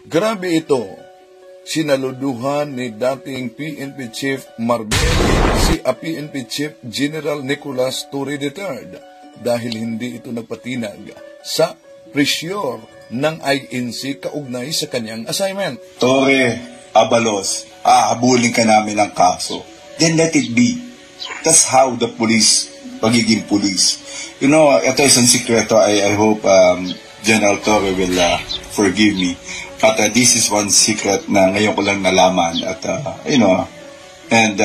Grabe ito. Sinaluduhan ni dating PNP Chief Marbel si PNP Chief General Nicolas Torre III dahil hindi ito nagpatinag sa pressure ng INC kaugnay sa kanyang assignment. Torre, Abalos, habulin ka namin ng kaso. Then let it be. That's how the police, pagiging police. You know, ito isang sikreto. I hope General Torre will forgive me. But this is one secret na ngayon ko lang nalaman. At, and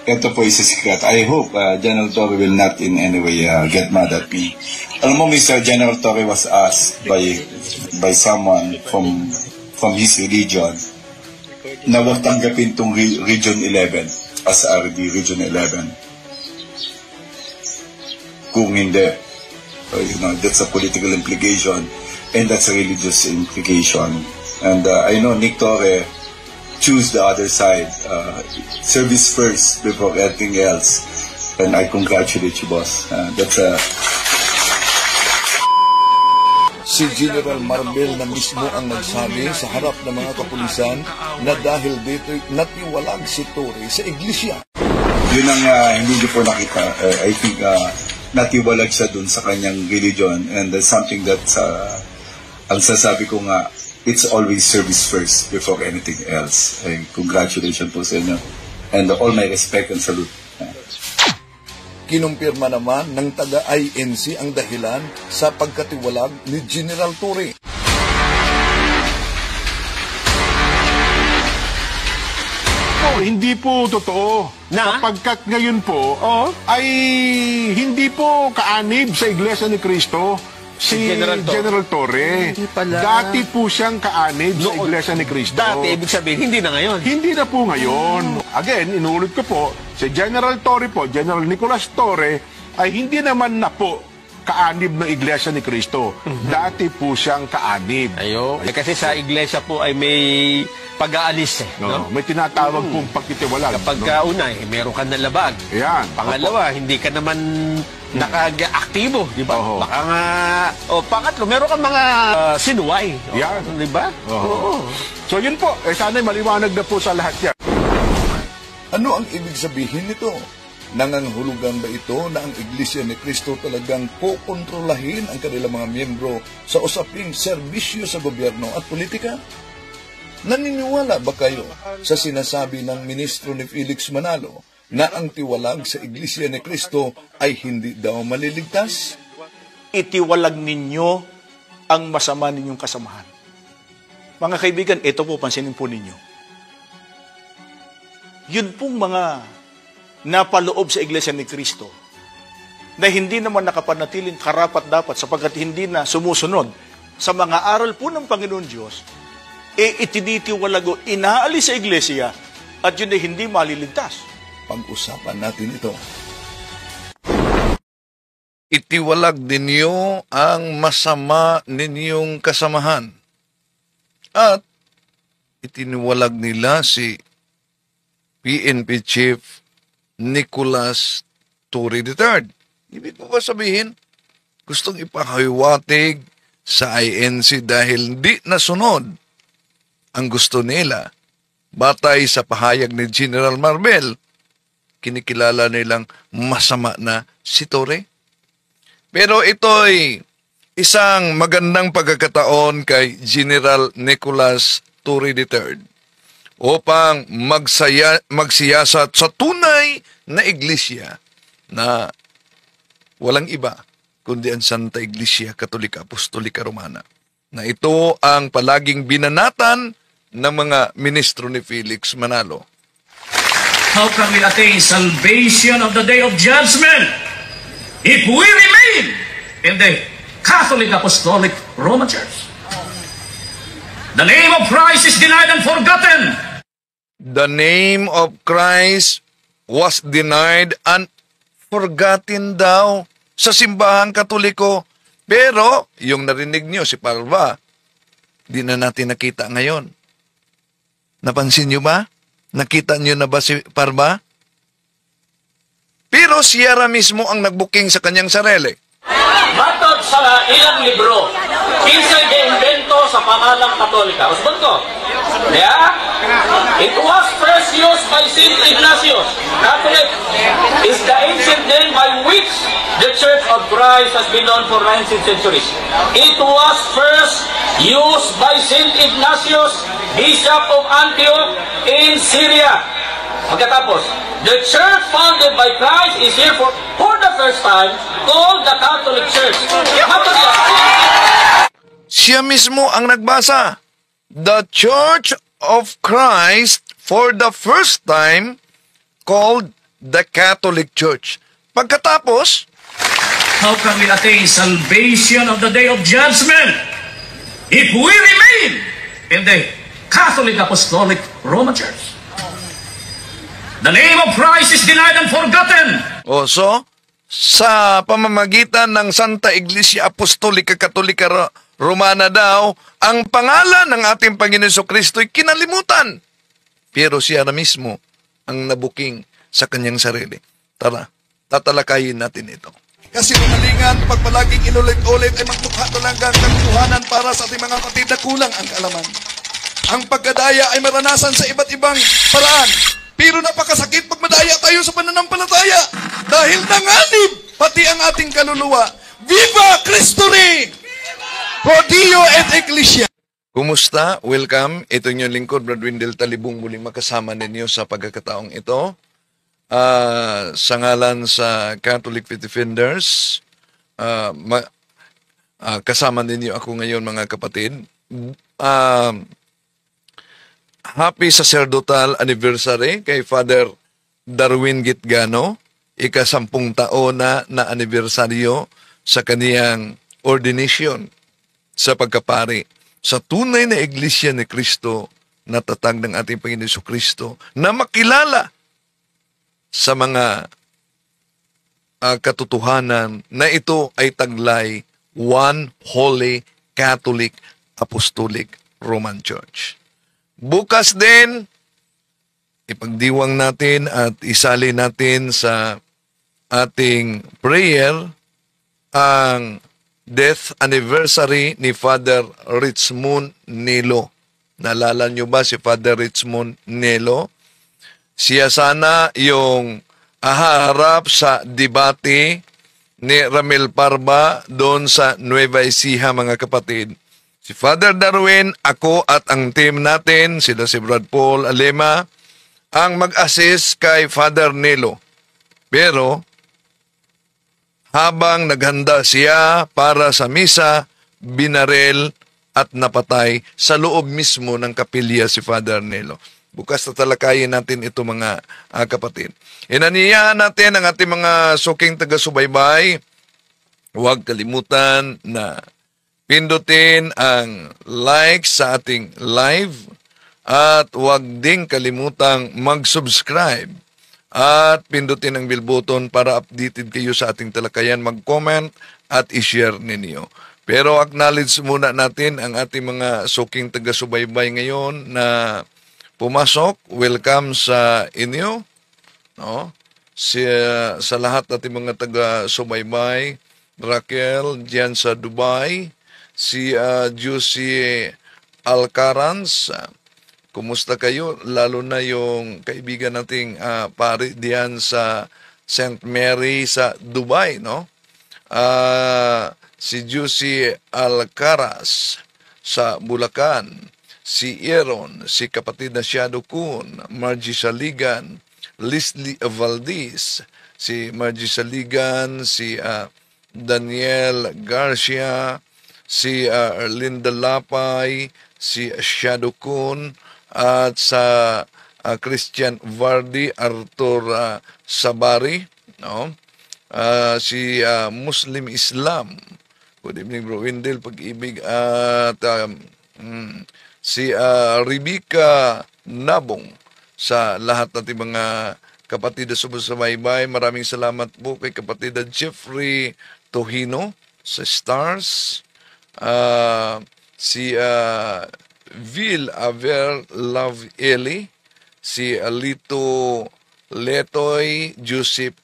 ito po is a secret. I hope General Torre will not in any way get mad at me. Alam mo, Mr. General Torre was asked by someone from his religion na huwag tanggapin itong Region 11 as RD, Region 11. Kung hindi, that's a political implication. And that's a religious implication. And I know Nick Torre choose the other side. Service first before anything else. And I congratulate you, boss. That's a... Si General Marbel na mismo ang nagsabi sa harap ng mga kapulisan na dahil dito natiwalag si Torre sa iglesia. Yun ang hindi niyo po nakita. I think natiwalag siya dun sa kanyang religion. And that's something that's... ang sasabi ko nga, it's always service first before anything else. Congratulations po sa inyo. And all my respect and salute. Kinumpirma naman ng taga-INC ang dahilan sa pagkatiwalag ni General Torre. Hindi po totoo. Na? Sapagkat ngayon po, ay hindi po kaanib sa Iglesia ni Cristo si General Torre. Dati po siyang kaanib sa Iglesia ni Cristo. Dati, ibig sabihin, hindi na ngayon. Hindi na po ngayon. Again, inuulit ko po, si General Torre po, General Nicolas Torre, ay hindi naman na po kaanib ng Iglesia ni Cristo. Dati po siyang kaanib. Ayo. Kasi sa Iglesia po ay may pag-aalis no? May tinatawag pong pagtitiwalag. Kapag una, meron ka na labag. Ayan. Pangalawa, hindi ka naman naka-aktibo, di ba? Baka nga, pangatlo, meron kang mga sinuway. Yan. Di ba? Oo. So yun po, sana'y maliwanag na po sa lahat yan. Ano ang ibig sabihin nito? Nangangahulugan ba ito na ang Iglesia ni Cristo talagang pokontrolahin ang kanilang mga miyembro sa usaping serbisyo sa gobyerno at politika? Naniniwala ba kayo sa sinasabi ng ministro ni Felix Manalo na ang tiwalag sa Iglesia ni Cristo ay hindi daw maliligtas? Itiwalag ninyo ang masama ninyong kasamahan. Mga kaibigan, ito po, pansinin po ninyo. Yun pong mga napaloob sa Iglesia ni Cristo na hindi naman nakapanatiling karapat-dapat sapagkat hindi na sumusunod sa mga aral po ng Panginoon Diyos, itinitiwalag o inaalis sa Iglesia at yun ay hindi maliligtas. Pag-usapan natin ito. Itiwalag ninyo ang masama ninyong kasamahan. At itiniwalag nila si PNP Chief Nicolas Torre III. Ibig po ba sabihin, gustong ipahiwatig sa INC dahil di nasunod ang gusto nila. Batay sa pahayag ni General Marbel, kinikilala nilang masama na si Torre. Pero ito'y isang magandang pagkakataon kay General Nicolas Torre III upang magsiyasat sa tunay na iglesia na walang iba kundi ang Santa Iglesia Katolika Apostolika Romana, na ito ang palaging binanatan ng mga ministro ni Felix Manalo. How can we attain salvation of the day of judgment if we remain in the Catholic Apostolic Roman Church? The name of Christ is denied and forgotten. The name of Christ was denied and forgotten daw sa simbahang Katoliko. Pero, yung narinig niyo si Parva, di na natin nakita ngayon. Napansin niyo ba? Nakita niyo na ba si Parva? Pero siya mismo ang nagbuking sa kanyang sarili. Matod sa ilang libro, kinsay giimbento sa pamahalang Katolika. Usbon ko. Yeah? It was first used by Saint Ignatius. Catholic is the ancient name by which the Church of Christ has been known for 19 centuries. It was first used by Saint Ignatius, Bishop of Antioch in Syria. Pagkatapos, the church founded by Christ is here for the first time called the Catholic Church. Siya mismo ang nagbasa. The Church of Christ for the first time called the Catholic Church. Pagkatapos, How can we attain salvation of the day of judgment if we remain in the Catholic Apostolic Roman Church? The name of Christ is denied and forgotten. so, sa pamamagitan ng Santa Iglesia Apostolika Katolika Romana daw, ang pangalan ng ating Panginoon Jesucristo ay kinalimutan. Pero siya na mismo ang nabuking sa kanyang sarili. Tara, tatalakayin natin ito. Kasi rumalingan, pag palaging inulit-ulit ay magmukha talagang kaguluhanan para sa ating mga kapatid na kulang ang kaalaman. Ang pagkadaya ay maranasan sa iba't ibang paraan. Pero napakasakit pag madaya tayo sa pananampalataya dahil nanganib pati ang ating kaluluwa. Viva Cristo Rey! Pro Dio et Ecclesia! Kumusta? Welcome. Ito yung lingkod, Brad Windel Talibong, muling makasama ninyo sa pagkakataong ito. Sa ngalan sa Catholic Faith Defenders, kasama ninyo ako ngayon mga kapatid. Happy Sacerdotal Anniversary kay Father Darwin Gitgano, ika-10 taon na anibersaryo sa kaniyang ordination sa pagkapari sa tunay na Iglesia ni Cristo na tatag ng ating Panginoon Jesucristo na makilala sa mga katotohanan na ito ay taglay One Holy Catholic Apostolic Roman Church. Bukas din, ipagdiwang natin at isali natin sa ating prayer ang death anniversary ni Father Richmond Nelo. Naalala nyo ba si Father Richmond Nelo? Siya sana yung haharap sa debate ni Ramil Parba doon sa Nueva Ecija, mga kapatid. Si Father Darwin, ako at ang team natin, sila si Brad Paul Alema, ang mag-assist kay Father Nelo. Pero, habang naghanda siya para sa misa, binarel at napatay sa loob mismo ng kapilya si Father Nelo. Bukas tatalakayin natin ito mga kapatid. Inaniyahan natin ang ating mga suking taga-subaybay. Huwag kalimutan na pindutin ang like sa ating live at huwag ding kalimutang mag-subscribe at pindutin ang bell button para updated kayo sa ating talakayan, mag-comment at i-share ninyo. Pero acknowledge muna natin ang ating mga suking taga-subaybay ngayon na pumasok. Welcome sa inyo. No? Sa lahat nating mga taga-subaybay, Raquel diyan sa Dubai, si Juicy Alcarans, kumusta kayo? Lalo na yung kaibigan nating pari diyan sa St. Mary sa Dubai, no? Si Juicy Alcaraz sa Bulacan, si Aaron, si kapatid na Shadow Kun, Margie Saligan, Leslie Valdez, si Margie Saligan, si Daniel Garcia, si Erlinda Lapay, si Shadow Kun, at sa Christian Vardy, Arthur Sabari, no? Si Muslim Islam. Good evening, Bro Windel, Pag-ibig, at si Rebecca Nabong, sa lahat natin mga kapatid na sumusubaybay. Maraming salamat po kay kapatid na Jeffrey Tohino sa Stars, si Vil Aver Love Eli, si Alito Letoy, Joseph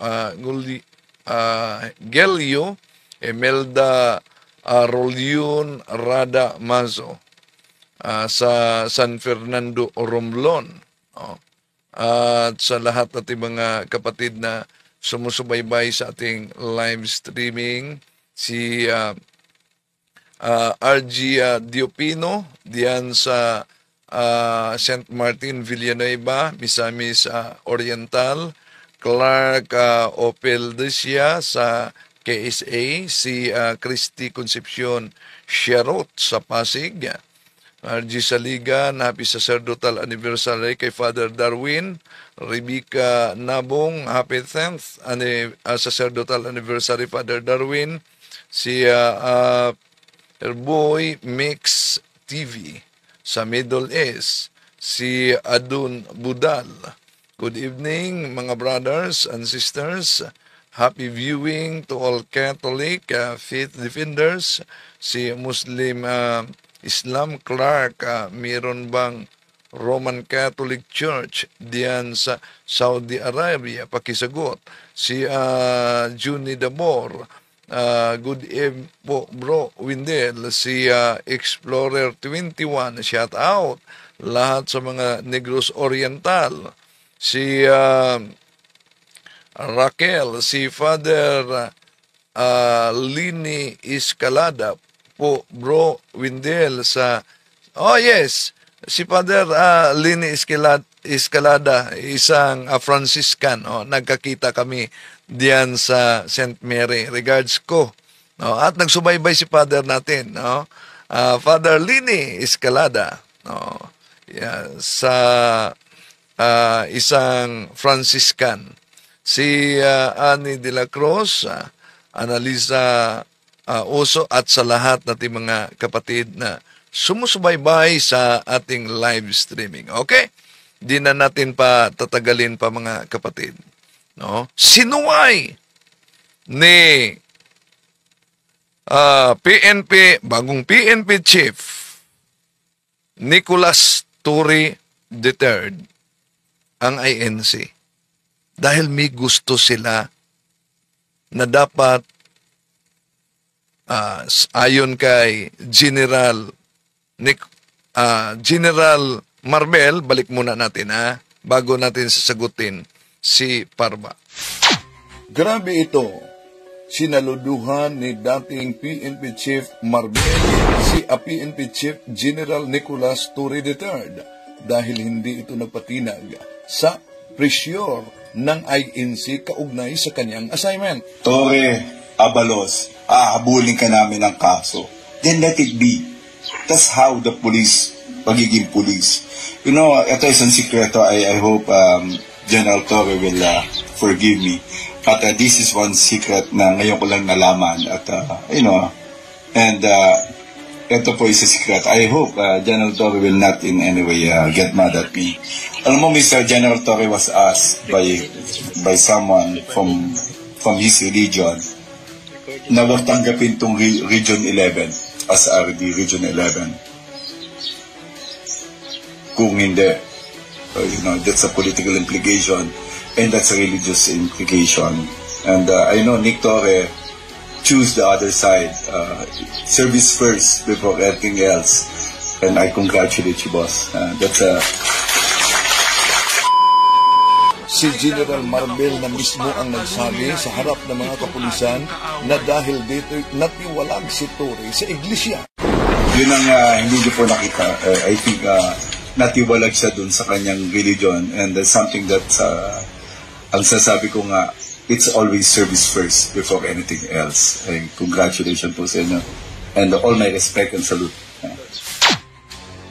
Gelio, Emelda Rolion Rada Mazo, sa San Fernando, Romblon. At sa lahat ng mga kapatid na sumusubaybay sa ating live streaming, si RG Diopino diyan sa St. Martin, Villanueva, Misamis Oriental, Clark Opeldesia sa KSA, si Christy Concepcion Sherot sa Pasig, RG Saligan, happy sacerdotal anniversary kay Father Darwin. Rebecca Nabong, happy 10th sacerdotal anniversary Father Darwin. Si Boy Mix TV sa Middle East, si Adun Budal. Good evening mga brothers and sisters. Happy viewing to all Catholic faith defenders. Si Muslim Islam Clark, meron bang Roman Catholic Church diyan sa Saudi Arabia? Pakisagot. Si Juni Damor, good evening po bro Windel. Si Explorer 21, shout out lahat sa mga Negros Oriental. Si Raquel, si Father Lini Escalada po bro Windel sa yes, si Father Lini Escalada, isang Franciscan. Nagkakita kami diyan sa St. Mary. Regards ko. At nagsubaybay si Father natin. Father Lini Escalada. Sa isang Franciscan. Si Annie de la Cruz, Analisa Uso, at sa lahat nating mga kapatid na sumusubaybay sa ating live streaming. Okay? Di na natin pa tatagalin pa mga kapatid. Sinuway ni bagong PNP Chief Nicolas Torre III ang INC dahil may gusto sila na dapat ayon kay General Marbel, balik muna natin bago natin sasagutin si Parma. Grabe ito. Sinaluduhan ni dating PNP Chief Marbel si PNP Chief General Nicolas Torre III dahil hindi ito nagpatinag sa pressure ng INC kaugnay sa kanyang assignment. Torre, Abalos, habulin ka namin ng kaso. Then let it be. That's how the police, pagiging police. You know, ito isang sikreto. I hope General Torre will forgive me. But this is one secret na ngayon ko lang nalaman. At, and ito po is a secret. I hope General Torre will not in any way get mad at me. Alam mo, Mr. General Torre was asked by someone from his religion na wag tanggapin itong Region 11 as RD Region 11. Kung hindi, that's a political implication and that's a religious implication. And I know Nick Torre choose the other side, service first before anything else. And I congratulate you, boss. That's a... Si General Marbel na mismo ang nagsabi sa harap ng mga kapulisan na dahil dito natiwalag si Torre sa iglesia. Yun ang hindi ko po nakita. I think natiwalag siya dun sa kanyang religion, and that's something that ang sasabi ko nga, it's always service first before anything else. Congratulations po sa inyo, and all my respect and salute.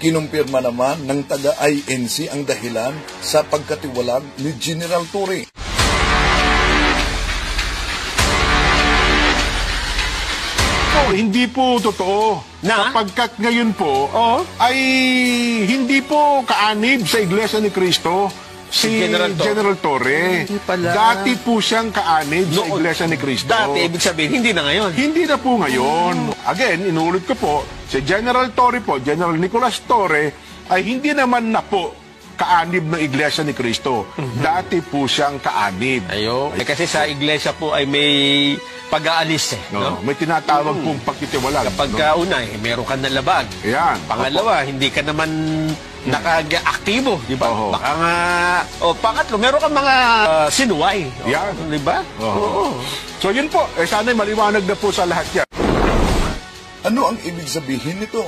Kinumpirma naman ng taga-INC ang dahilan sa pagkatiwalag ni General Torre. Hindi po totoo. Sapagkat ngayon po ay hindi po kaanib sa Iglesia ni Cristo si General Torre. Dati po siyang kaanib sa Iglesia ni Cristo. Dati, ibig sabihin, hindi na ngayon. Hindi na po ngayon. Again, inuulit ko po, si General Torre po, General Nicolas Torre, ay hindi naman na po kaanib ng Iglesia ni Cristo. Dati po siyang kaanib. Ayo. Kasi sa iglesia po ay may pag-aalis eh. No? May tinatawag pong pagtitiwalag. Kapag una, meron ka na labag. Yan. Pangalawa, hindi ka naman naka-aktibo, di ba? Oho. Baka nga, pangatlo, meron kang mga sinuway. Yan. Di ba? Oo. So yun po, sana'y maliwanag na po sa lahat yan. Ano ang ibig sabihin nito?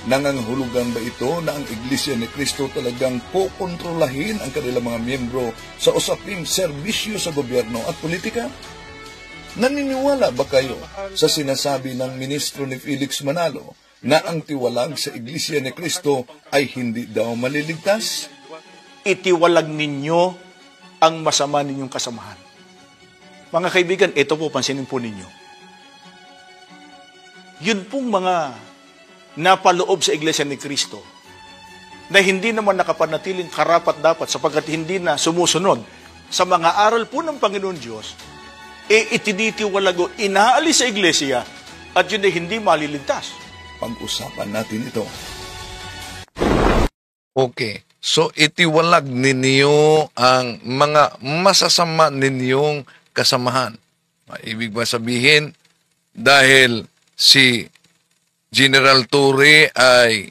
Nangangahulugan ba ito na ang Iglesia ni Cristo talagang pokontrolahin ang kanilang mga miyembro sa usaping serbisyo sa gobyerno at politika? Naniniwala ba kayo sa sinasabi ng ministro ni Felix Manalo na ang tiwalag sa Iglesia ni Cristo ay hindi daw maliligtas? Itiwalag ninyo ang masama ninyong kasamahan. Mga kaibigan, ito po, pansinin po ninyo. Yun pong mga napaloob sa Iglesia ni Cristo na hindi naman nakapanatiling karapat-dapat sapagkat hindi na sumusunod sa mga aral po ng Panginoon Diyos, itinitiwalag o inaalis sa Iglesia at yun ay hindi maliligtas. Pag-usapan natin ito. Okay. So, itiwalag ninyo ang mga masasama ninyong kasamahan. Ibig ba sabihin, dahil si General Torre ay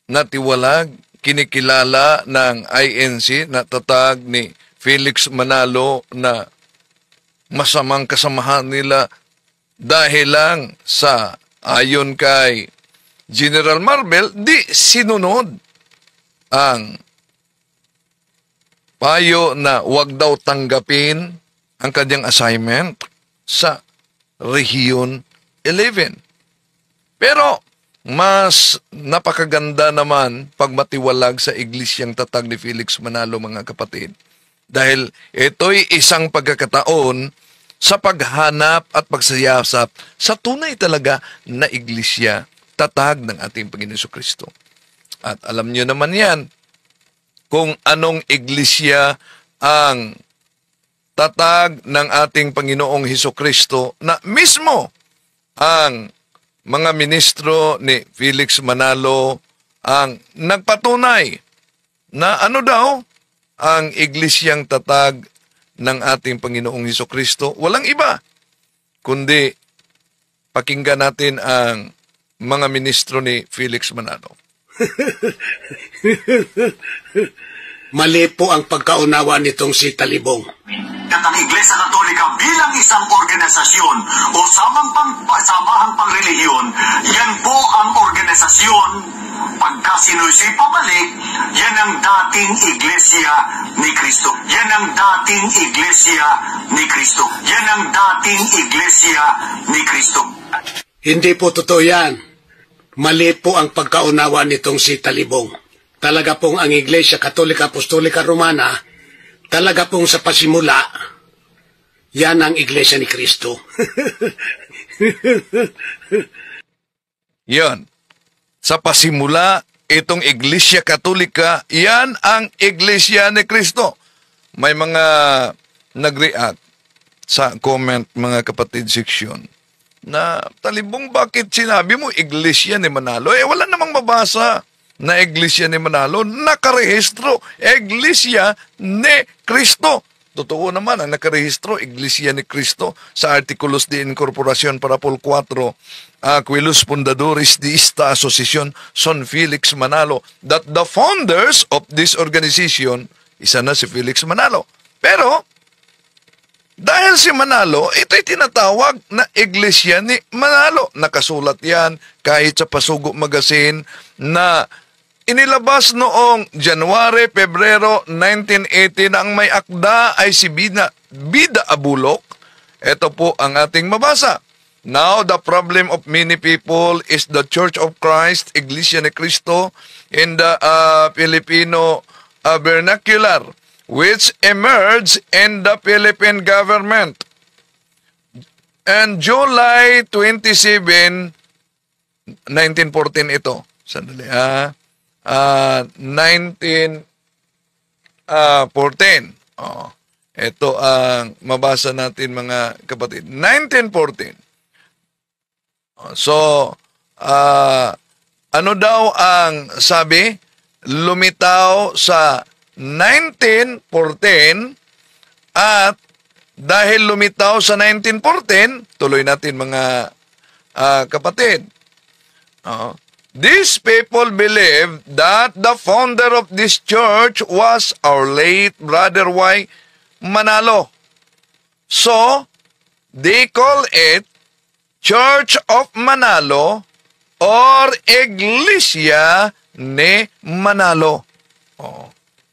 natiwalag, kinikilala ng INC na tatag ni Felix Manalo na masamang kasamahan nila dahil lang sa ayon kay General Marbel, di sinunod ang payo na wag daw tanggapin ang kanyang assignment sa Region 11. Pero mas napakaganda naman pag matiwalag sa iglesyang tatag ni Felix Manalo, mga kapatid. Dahil ito'y isang pagkakataon sa paghanap at pagsayasap sa tunay talaga na iglesia tatag ng ating Panginoon Jesucristo. At alam nyo naman yan, kung anong iglesia ang tatag ng ating Panginoong Jesucristo na mismo ang mga ministro ni Felix Manalo ang nagpatunay na ano daw ang iglesyang tatag ng ating Panginoong Jesucristo. Walang iba, kundi pakinggan natin ang mga ministro ni Felix Manalo. Mali po ang pagkaunawa nitong si Talibong. At ang Iglesia Katolika bilang isang organisasyon o samahang pangrelihiyon, yan po ang organisasyon. Pagka sinusi pabalik, yan ang dating Iglesia ni Cristo. Yan ang dating Iglesia ni Cristo. Yan ang dating Iglesia ni Cristo. Hindi po totoo yan. Mali po ang pagkaunawa nitong si Talibong. Talaga pong ang Iglesia Katolika Apostolika Romana, talaga pong sa pasimula, yan ang Iglesia ni Cristo. Yan. Sa pasimula, itong Iglesia Katolika, yan ang Iglesia ni Cristo. May mga nag-react sa comment, mga kapatid section, na Talibong, bakit sinabi mo Iglesia ni Manalo? Wala namang mabasa na Iglesia ni Manalo, nakarehistro, Iglesia ni Cristo. Totoo naman, ang nakarehistro, Iglesia ni Cristo, sa Articulos de Incorporación Parapol 4, Aquilos Fundadores de esta Asociación son Felix Manalo, that the founders of this organization, isa na si Felix Manalo. Pero, dahil si Manalo, ito'y tinatawag na Iglesia ni Manalo. Nakasulat yan kahit sa Pasugo Magazine na inilabas noong January, Pebrero 1980 na ang may akda ay si Bida Abulok. Ito po ang ating mabasa. Now, the problem of many people is the Church of Christ, Iglesia ni Cristo, in the Filipino vernacular, which emerged in the Philippine government. And July 27, 1914 ito. Sandali, 1914. Ito ang mabasa natin, mga kapatid. 1914. So, ano daw ang sabi? Lumitaw sa 1914 at dahil lumitaw sa 1914, tuloy natin mga kapatid. These people believe that the founder of this church was our late Brother Y. Manalo. So, they call it Church of Manalo or Iglesia ni Manalo.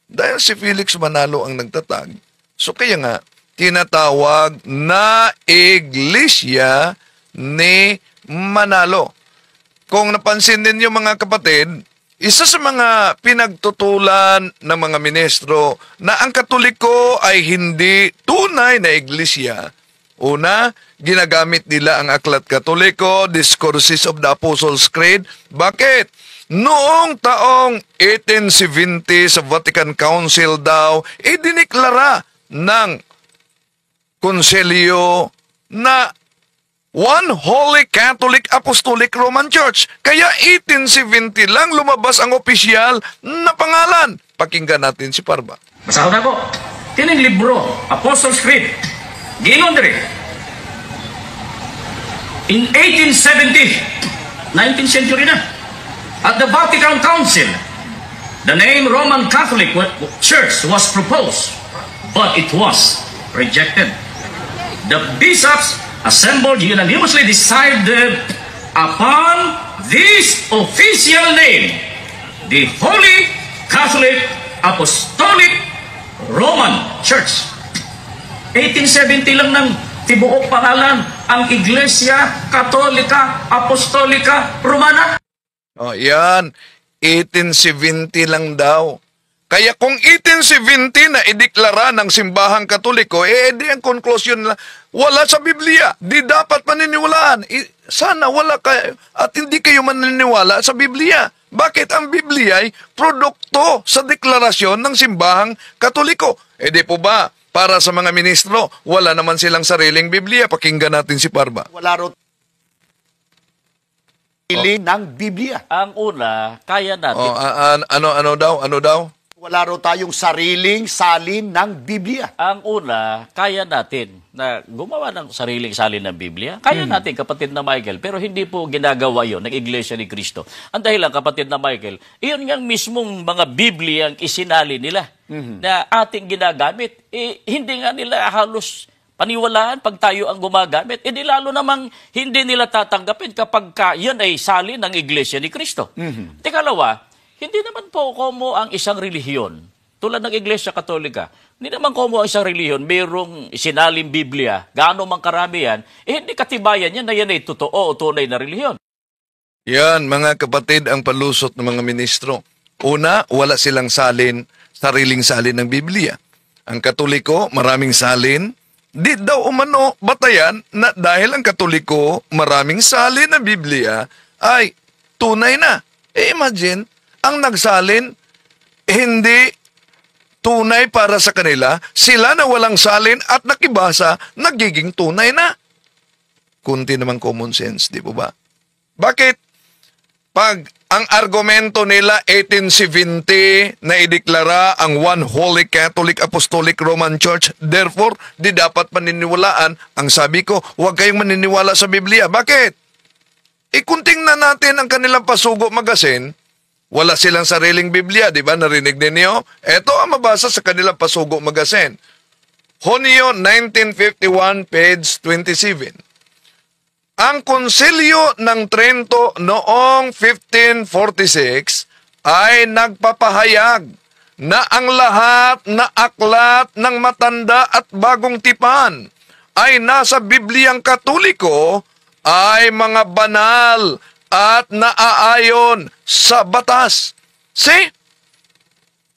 Dahil si Felix Manalo ang nagtatag, so kaya nga, tinatawag na Iglesia ni Manalo. Kung napansin ninyo mga kapatid, isa sa mga pinagtutulan ng mga ministro na ang Katoliko ay hindi tunay na iglesia. Una, ginagamit nila ang Aklat Katoliko, Discourses of the Apostles' Creed. Bakit? Noong taong 1870 sa Vatican Council daw, idiniklara ng konselyo na One Holy Catholic Apostolic Roman Church. Kaya 1870 lang lumabas ang opisyal na pangalan. Pakinggan natin si Parba. Masahod ako. Kining libro, Apostles' Creed, giingon diri. In 1870, 19th century na, at the Vatican Council, the name Roman Catholic Church was proposed, but it was rejected. The bishops assembled unanimously decided upon this official name, the Holy Catholic Apostolic Roman Church. 1870 lang ng tibuok pangalan ang Iglesia Katolika Apostolika Romana. Yan. 1870 lang daw. Kaya kung 1870 na ideklara ng simbahang Katoliko, di ang konklusyon na wala sa Biblia. Di dapat paniniwalaan. Sana wala kayo at hindi kayo maniniwala sa Biblia. Bakit ang Biblia ay produkto sa deklarasyon ng simbahang Katoliko? Di po ba, para sa mga ministro, wala naman silang sariling Biblia? Pakinggan natin si Parba. Wala ro ng Biblia. Ang una, kaya natin. Ano daw? Wala ro tayong sariling salin ng Biblia. Ang una, kaya natin na gumawa ng sariling salin ng Biblia. Kaya natin, kapatid na Michael. Pero hindi po ginagawa yon ng Iglesia ni Cristo. Ang dahilan, kapatid na Michael, iyon nga mismong mga Biblia ang isinali nila na ating ginagamit. Hindi nga nila halos paniwalaan pag tayo ang gumagamit. Di lalo namang hindi nila tatanggapin kapag yan ay salin ng Iglesia ni Cristo. Tikalawa, hindi naman po komo ang isang relihiyon, tulad ng Iglesia Katolika, hindi naman komo ang isang relihiyon, mayroong sinaling Biblia, gaano mang karami yan, hindi katibayan yan na yan ay totoo o tunay na relihiyon. Yan, mga kapatid, ang palusot ng mga ministro. Una, wala silang sariling salin ng Biblia. Ang Katoliko, maraming salin. Di daw umano batayan na dahil ang Katoliko, maraming salin na Biblia, ay tunay na. Imagine, ang nagsalin, hindi tunay para sa kanila, sila na walang salin at nakibasa, nagiging tunay na. Kunti naman common sense, di po ba? Bakit? Pag ang argumento nila 1870 na ideklara ang One Holy Catholic Apostolic Roman Church, therefore, di dapat paniniwalaan. Ang sabi ko, huwag kayong maniniwala sa Biblia. Bakit? Ikunting na natin ang kanilang Pasugo Magazine. Wala silang sariling Biblia, di ba? Narinig ninyo? Ito ang mabasa sa kanilang Pasugo Magazine. Hunyo 1951, page 27. Ang Konsilyo ng Trento noong 1546 ay nagpapahayag na ang lahat na aklat ng matanda at bagong tipan ay nasa Bibliang Katoliko ay mga banal at naaayon sa batas. See?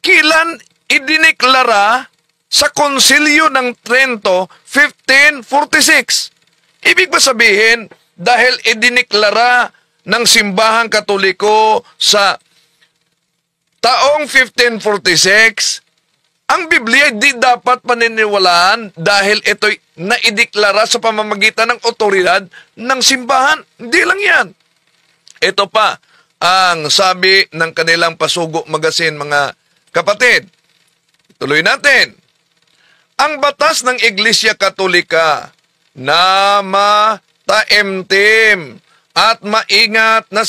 Kilan idineklara sa Konsilyo ng Trento 1546? Ibig ba sabihin, dahil idineklara ng simbahang Katoliko sa taong 1546, ang Biblia di dapat paniniwalaan dahil ito'y naideklara sa pamamagitan ng otoridad ng simbahan. Hindi lang yan. Ito pa ang sabi ng kanilang Pasugo Magazine, mga kapatid. Tuloy natin. Ang batas ng Iglesia Katolika na mataimtim at maingat na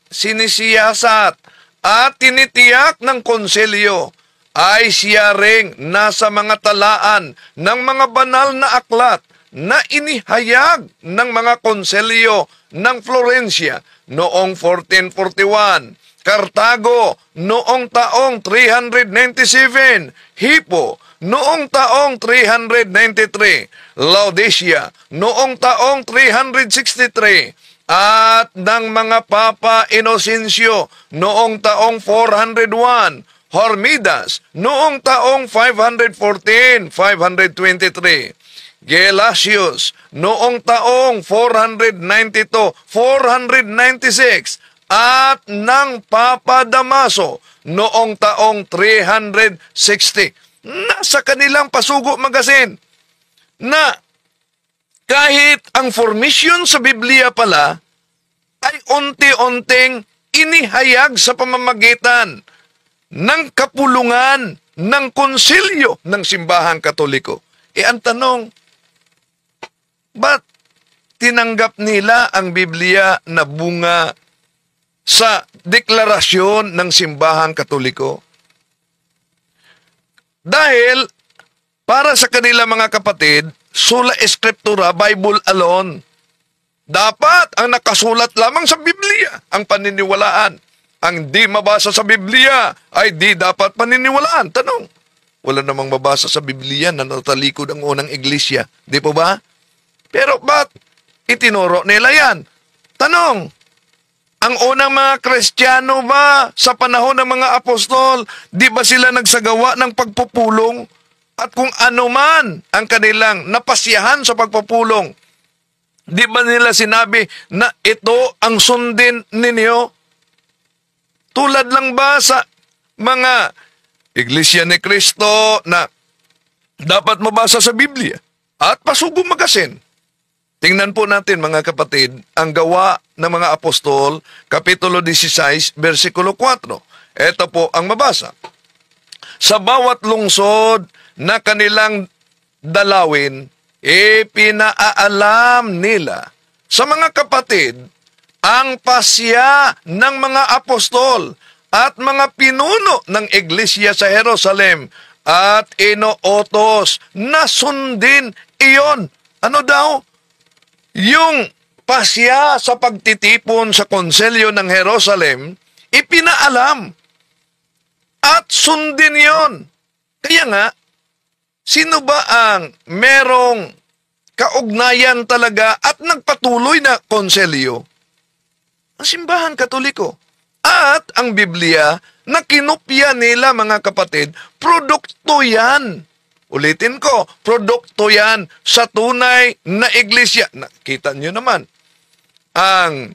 sinisiyasat at tinitiyak ng konselyo ay siya ring nasa mga talaan ng mga banal na aklat na inihayag ng mga konselyo ng Florencia noong 1441, Cartago noong taong 397, Hippo noong taong 393, Laodicea noong taong 363, at ng mga Papa Inocencio noong taong 401, Hormidas noong taong 514, 523, Gelasius noong taong 492, 496, at ng Papa Damaso noong taong 360. Nasa kanilang pasugo magasin na kahit ang formation sa Biblia pala ay unti-unting inihayag sa pamamagitan ng kapulungan ng konsilyo ng Simbahang Katoliko. Ang tanong, ba't tinanggap nila ang Biblia na bunga sa deklarasyon ng Simbahang Katoliko? Dahil para sa kanila mga kapatid, sola scriptura, Bible alone. Dapat ang nakasulat lamang sa Biblia ang paniniwalaan. Ang di mabasa sa Biblia ay di dapat paniniwalaan. Tanong, wala namang mabasa sa Biblia na natalikod ang unang iglesia. Di po ba? Pero ba't itinuro nila yan? Tanong, ang unang mga Kristiyano ba sa panahon ng mga apostol, di ba sila nagsagawa ng pagpupulong? At kung ano man ang kanilang napasyahan sa pagpupulong, di ba nila sinabi na ito ang sundin ninyo? Tulad lang ba sa mga Iglesia ni Cristo na dapat mabasa sa Biblia at pasugong magasin? Tingnan po natin mga kapatid ang Gawa ng mga Apostol, Kapitulo 16, versikulo 4. Ito po ang mabasa. Sa bawat lungsod na kanilang dalawin, ipinaalam nila sa mga kapatid ang pasya ng mga apostol at mga pinuno ng iglesia sa Jerusalem at inootos na sundin iyon. Ano daw? Yung pasya sa pagtitipon sa konselyo ng Jerusalem, ipinaalam at sundin yon. Kaya nga, sino ba ang merong kaugnayan talaga at nagpatuloy na konselyo? Ang Simbahang Katoliko. At ang Biblia na kinopya nila mga kapatid, produkto yan. Ulitin ko, produkto yan sa tunay na iglesia. Nakita nyo naman ang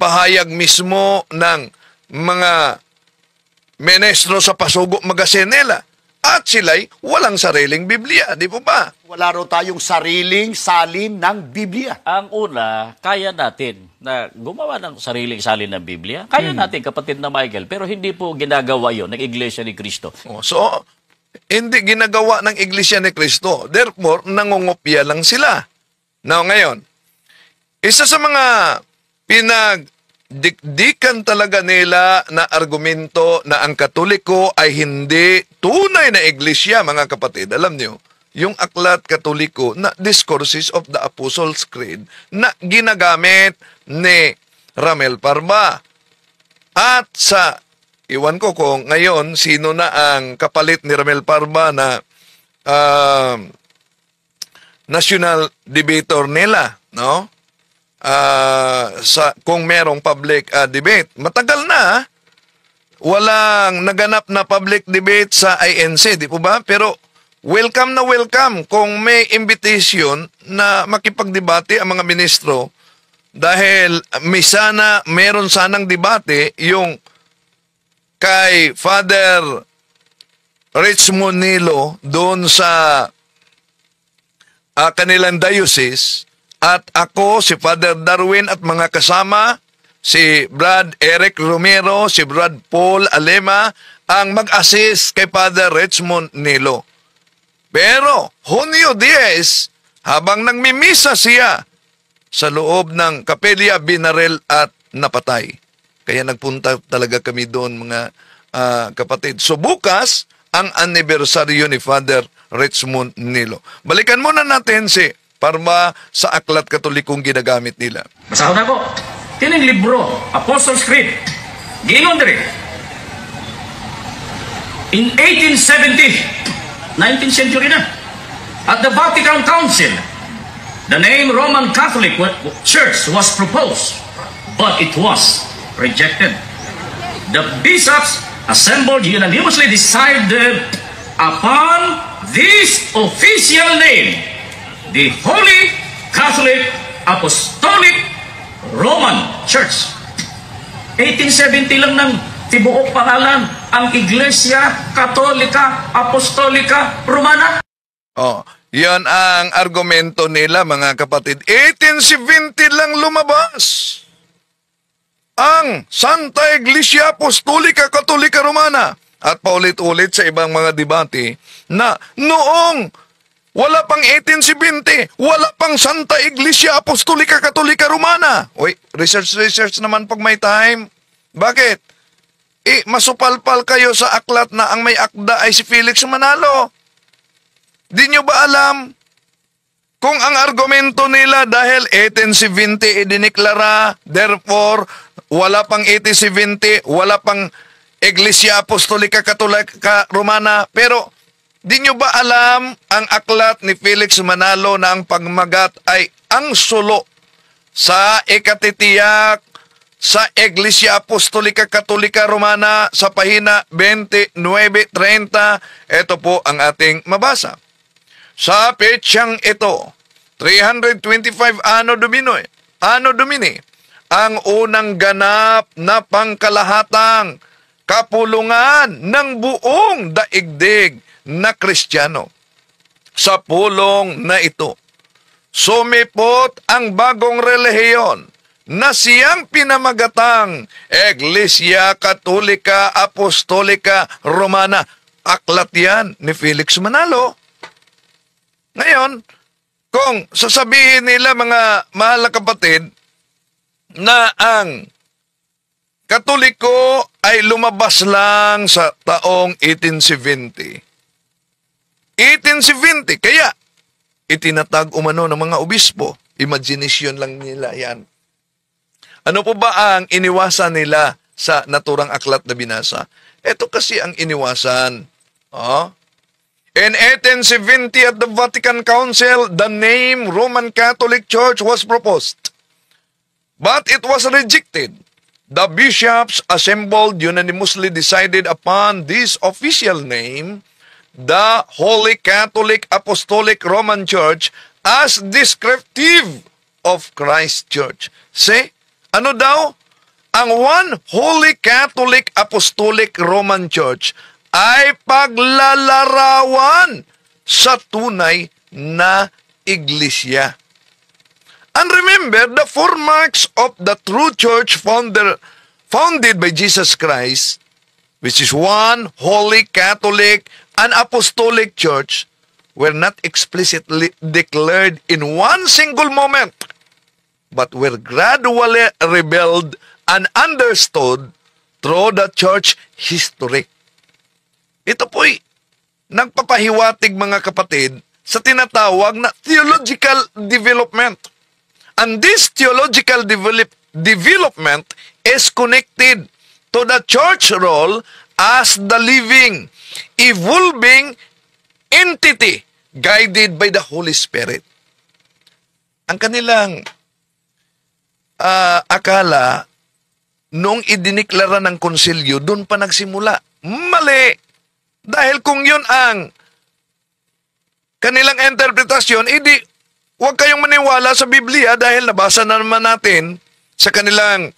pahayag mismo ng mga menestro sa Pasugo Magasin nila. At sila'y walang sariling Biblia, di po ba? Wala raw tayong sariling salin ng Biblia. Ang una, kaya natin na gumawa ng sariling salin ng Biblia. Kaya natin, kapatid na Michael, pero hindi po ginagawa yon ng Iglesia ni Cristo. So, hindi ginagawa ng Iglesia ni Cristo. Therefore, nangungopya lang sila. Now, ngayon, isa sa mga pinagdikdikan talaga nila na argumento na ang Katoliko ay hindi tunay na iglesia, mga kapatid. Alam niyo, yung aklat Katoliko na Discourses of the Apostles' Creed na ginagamit ni Ramel Parba. At sa, iwan ko kung ngayon, sino na ang kapalit ni Ramel Parba na national debater nila, no? Kung merong public debate. Matagal na, walang naganap na public debate sa INC, di po ba? Pero welcome na welcome kung may invitation na makipagdebate ang mga ministro dahil meron sanang debate yung kay Father Richmond Nilo doon sa kanilang diocese. At ako, si Father Darwin at mga kasama, si Brad Eric Romero, si Brad Paul Alema ang mag-assist kay Father Richmond Nilo. Pero Hunyo 10, habang nagmimisa siya sa loob ng kapelya, binarel at napatay. Kaya nagpunta talaga kami doon, mga kapatid. So bukas, ang anibersaryo ni Father Richmond Nilo. Balikan muna natin si Parma sa aklat katolikong ginagamit nila. Basahon ako. Kining libro, Apostles' Creed. Giinon diri. In 1870, 19th century na, at the Vatican Council, the name Roman Catholic Church was proposed, but it was rejected. The bishops assembled unanimously decided upon this official name, the Holy Catholic Apostolic Roman Church. 1870 lang ng tibuok pangalan ang Iglesia Katolika Apostolika Romana. Oh, yan ang argumento nila, mga kapatid. 1870 lang lumabas ang Santa Iglesia Apostolika Katolika Romana. At paulit-ulit sa ibang mga debate na noong wala pang 1870, wala pang Santa Iglesia Apostolika Katolika Romana. Uy, research naman pag may time. Bakit? Masupalpal kayo sa aklat na ang may akda ay si Felix Manalo. Di nyo ba alam kung ang argumento nila dahil 1870 idiniklara, therefore, wala pang 1870, wala pang Iglesia Apostolika Katolika Romana, pero di nyo ba alam ang aklat ni Felix Manalo na ang pagmagat ay ang sulo sa ikatitiyak sa Iglesia Apostolika Katolika Romana sa pahina 29-30. Ito po ang ating mabasa. Sa petsang ito, 325 Anno Domini, ang unang ganap na pangkalahatang kapulungan ng buong daigdig na Kristiyano. Sa pulong na ito, sumipot ang bagong relihiyon na siyang pinamagatang Iglesia Katolika Apostolika Romana. Aklat yan ni Felix Manalo. Ngayon, kung sasabihin nila, mga mahal na kapatid, na ang Katoliko ay lumabas lang sa taong 1870. 1870, kaya itinatag umano ng mga obispo. Imagination lang nila yan. Ano po ba ang iniwasan nila sa naturang aklat na binasa? Ito kasi ang iniwasan. In 1870 at the Vatican Council, the name Roman Catholic Church was proposed. But it was rejected. The bishops assembled unanimously decided upon this official name, the Holy Catholic Apostolic Roman Church, as descriptive of Christ Church. See, ano daw? Ang One Holy Catholic Apostolic Roman Church ay paglalarawan sa tunay na iglesia. And remember, the four marks of the true church founded by Jesus Christ, which is one Holy Catholic and Apostolic Church, were not explicitly declared in one single moment, but were gradually revealed and understood through the church history. Ito po'y nagpapahiwatig, mga kapatid, sa tinatawag na theological development. And this theological development is connected to the church role as the living, evolving entity guided by the Holy Spirit. Ang kanilang akala, nung idiniklara ng konsilyo, doon pa nagsimula. Mali! Dahil kung yun ang kanilang interpretasyon, huwag kayong maniwala sa Biblia dahil nabasa na naman natin sa kanilang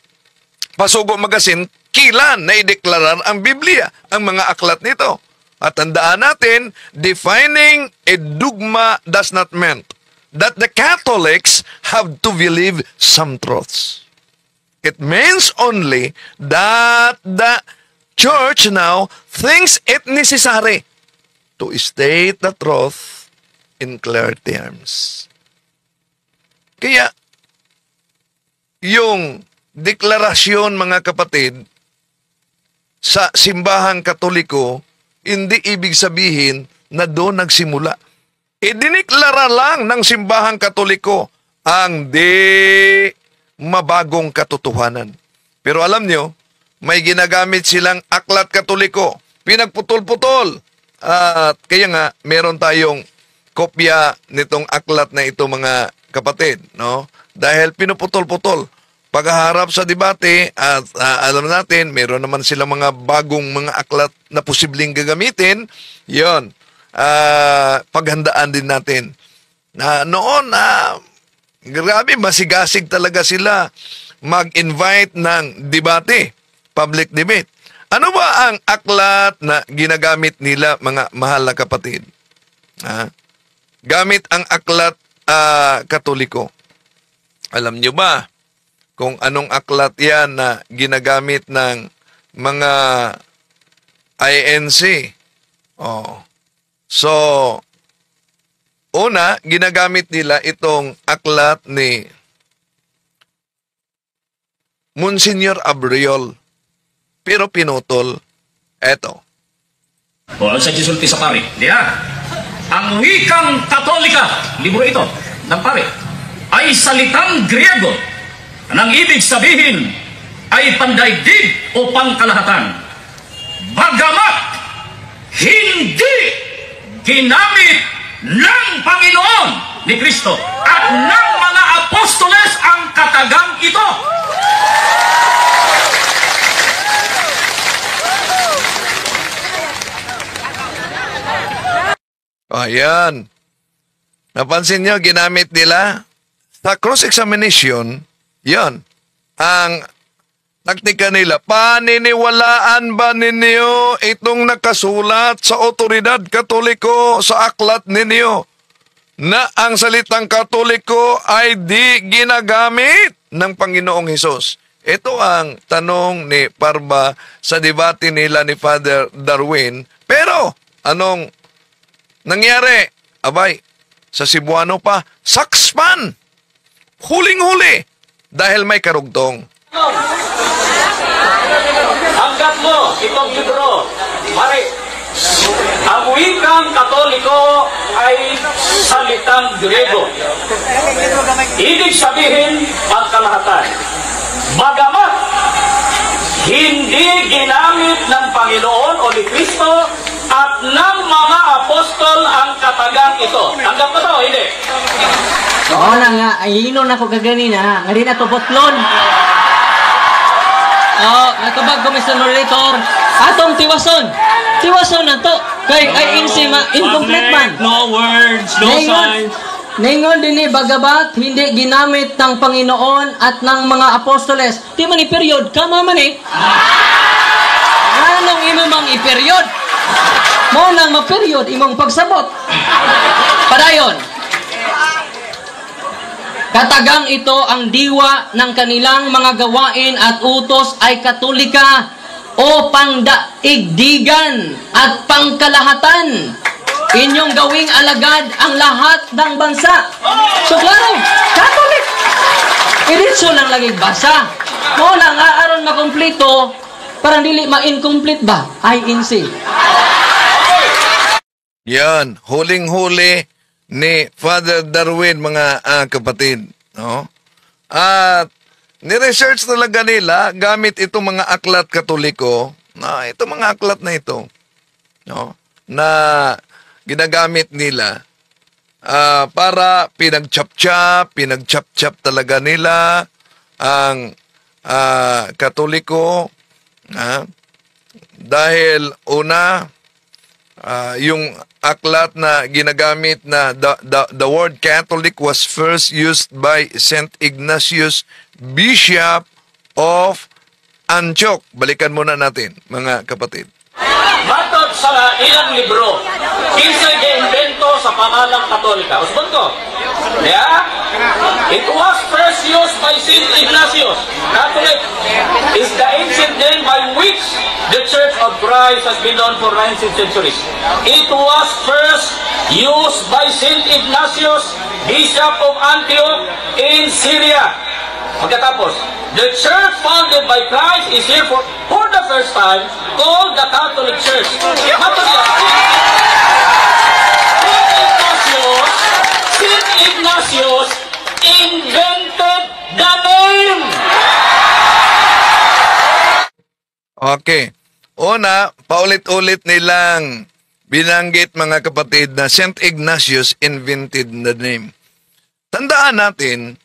Pasugo Magazine kilan na ideklarar ang Biblia, ang mga aklat nito. At tandaan natin, defining a dogma does not mean that the Catholics have to believe some truths. It means only that the church now thinks it necessary to state the truth in clear terms. Kaya, yung deklarasyon, mga kapatid, sa simbahang Katoliko, hindi ibig sabihin na doon nagsimula. Idiniklara lang ng simbahang Katoliko ang di mabagong katotohanan. Pero alam nyo, may ginagamit silang aklat Katoliko, pinagputol-putol. At kaya nga, meron tayong kopya nitong aklat na ito, mga kapatid, no? Dahil pinuputol-putol. Paghaharap sa debate, at alam natin, meron naman silang mga bagong mga aklat na posibleng gagamitin. Yon, paghandaan din natin. Noon, grabe, masigasig talaga sila mag-invite ng debate, public debate. Ano ba ang aklat na ginagamit nila, mga mahal na kapatid? Gamit ang aklat Katoliko. Alam nyo ba kung anong aklat yan na ginagamit ng mga INC? So, una, ginagamit nila itong aklat ni Monsignor Abriol. Pero pinutol. Eto. O, ang sa gisulti sa pare. Diya, ang wikang Katolika, libro ito, ng pare, ay salitang Griego. Ang ibig sabihin ay pandaigdig o pangkalahatan. Bagamat hindi ginamit ng Panginoon ni Kristo at ng mga apostoles ang katagang ito. Ayan. Napansin nyo, ginamit nila sa cross-examination, yan, ang taktika nila. Paniniwalaan ba ninyo itong nakasulat sa otoridad Katoliko sa aklat ninyo na ang salitang Katoliko ay di ginagamit ng Panginoong Hesus? Ito ang tanong ni Parba sa debate nila ni Father Darwin. Pero, anong nangyari? Abay, sa Cebuano pa, sakspan! Huling-huli! Dahil may karugtong. Hanggat mo itong libro, pare, ang wikang Katoliko ay salitang Griego. Ibig sabihin, pangkalahatan. Bagamat hindi ginamit ng Panginoon o ni Kristo at ng mga apostol ang katagang ito. Tanggap mo ito, hindi? Oo na nga, ay inon ako kaganina ha. Nga rin na to botlon. Oo, natubag ko, Mr. Moderator. Atong tiwason. Tiwason na to. Kay ay incomplete man. No words, no signs. Ningon din bagabat, hindi ginamit ng Panginoon at ng mga apostoles. Di man i-period, kama man eh. Anong imo mang i-period? Mo nang ma-period, imong pagsabot. Padayon. Katagang ito ang diwa ng kanilang mga gawain at utos ay Katolika o pangdaigdigan at pangkalahatan. Inyong gawing alagad ang lahat ng bansa. So klaro, Catholic. Iritso lang lagi basa. Mo lang aaron makumpleto, parang dili ma-incomplete ba? INC. Yan, huling-huli ni Father Darwin, mga kapatid. No? At ni-research talaga nila gamit itong mga aklat Katoliko, itong mga aklat na ito, no? Na ginagamit nila para pinag-chap-chap talaga nila ang Katoliko, dahil una, yung aklat na ginagamit na the word Catholic was first used by St. Ignatius, Bishop of Antioch. Balikan muna natin, mga kapatid. Matod sa ilang libro, kinsay gi-invento sa pangalang Katolika. Usbon ko. Yeah? It was first used by St. Ignatius. Catholic is the ancient name by which the Church of Christ has been known for 19 centuries. It was first used by St. Ignatius, Bishop of Antioch in Syria. Pagkatapos, the church founded by Christ is here for the first time called the Catholic Church. St. Ignatius invented the name. Okay. Una, paulit-ulit nilang binanggit mga kapatid na St. Ignatius invented the name. Tandaan natin,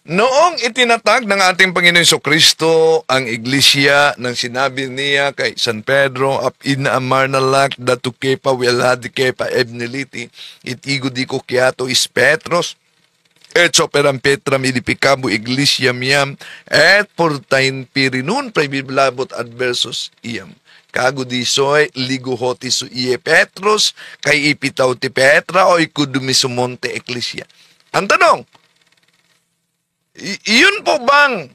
noong itinatag ng ating Panginoon Jesucristo ang iglesia nang sinabi niya kay San Pedro, ap inaamar na lak datu kepa weladi kepa ebneliti, itigo di ko kiato is Petros, et soperam Petram idipicabo iglesia miam, et portain pirinun prebiblabot adversus iam. Kago di soy liguhoti su iye Petros, kay ipitaw ti Petra o ikudumi sumonte eklesia. Ang tanong, iyon po bang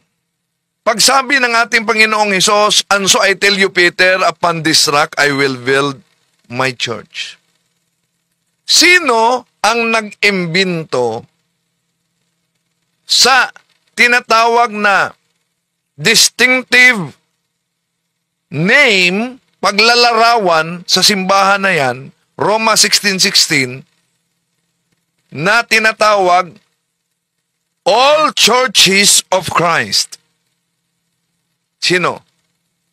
pagsabi ng ating Panginoong Hesus, and so I tell you Peter, upon this rock I will build my church. Sino ang nag-imbento sa tinatawag na distinctive name, paglalarawan sa simbahan na yan, Roma 16:16, na tinatawag All Churches of Christ? Sino?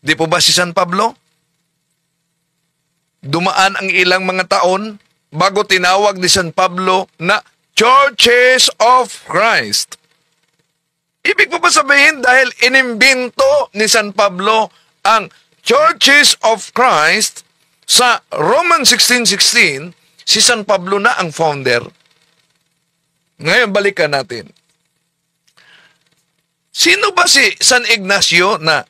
Di po ba si San Pablo? Dumaan ang ilang mga taon bago tinawag ni San Pablo na Churches of Christ. Ibig po ba sabihin dahil inimbento ni San Pablo ang Churches of Christ sa Roman 16:16, si San Pablo na ang founder? Ngayon balikan natin. Sino ba si San Ignacio na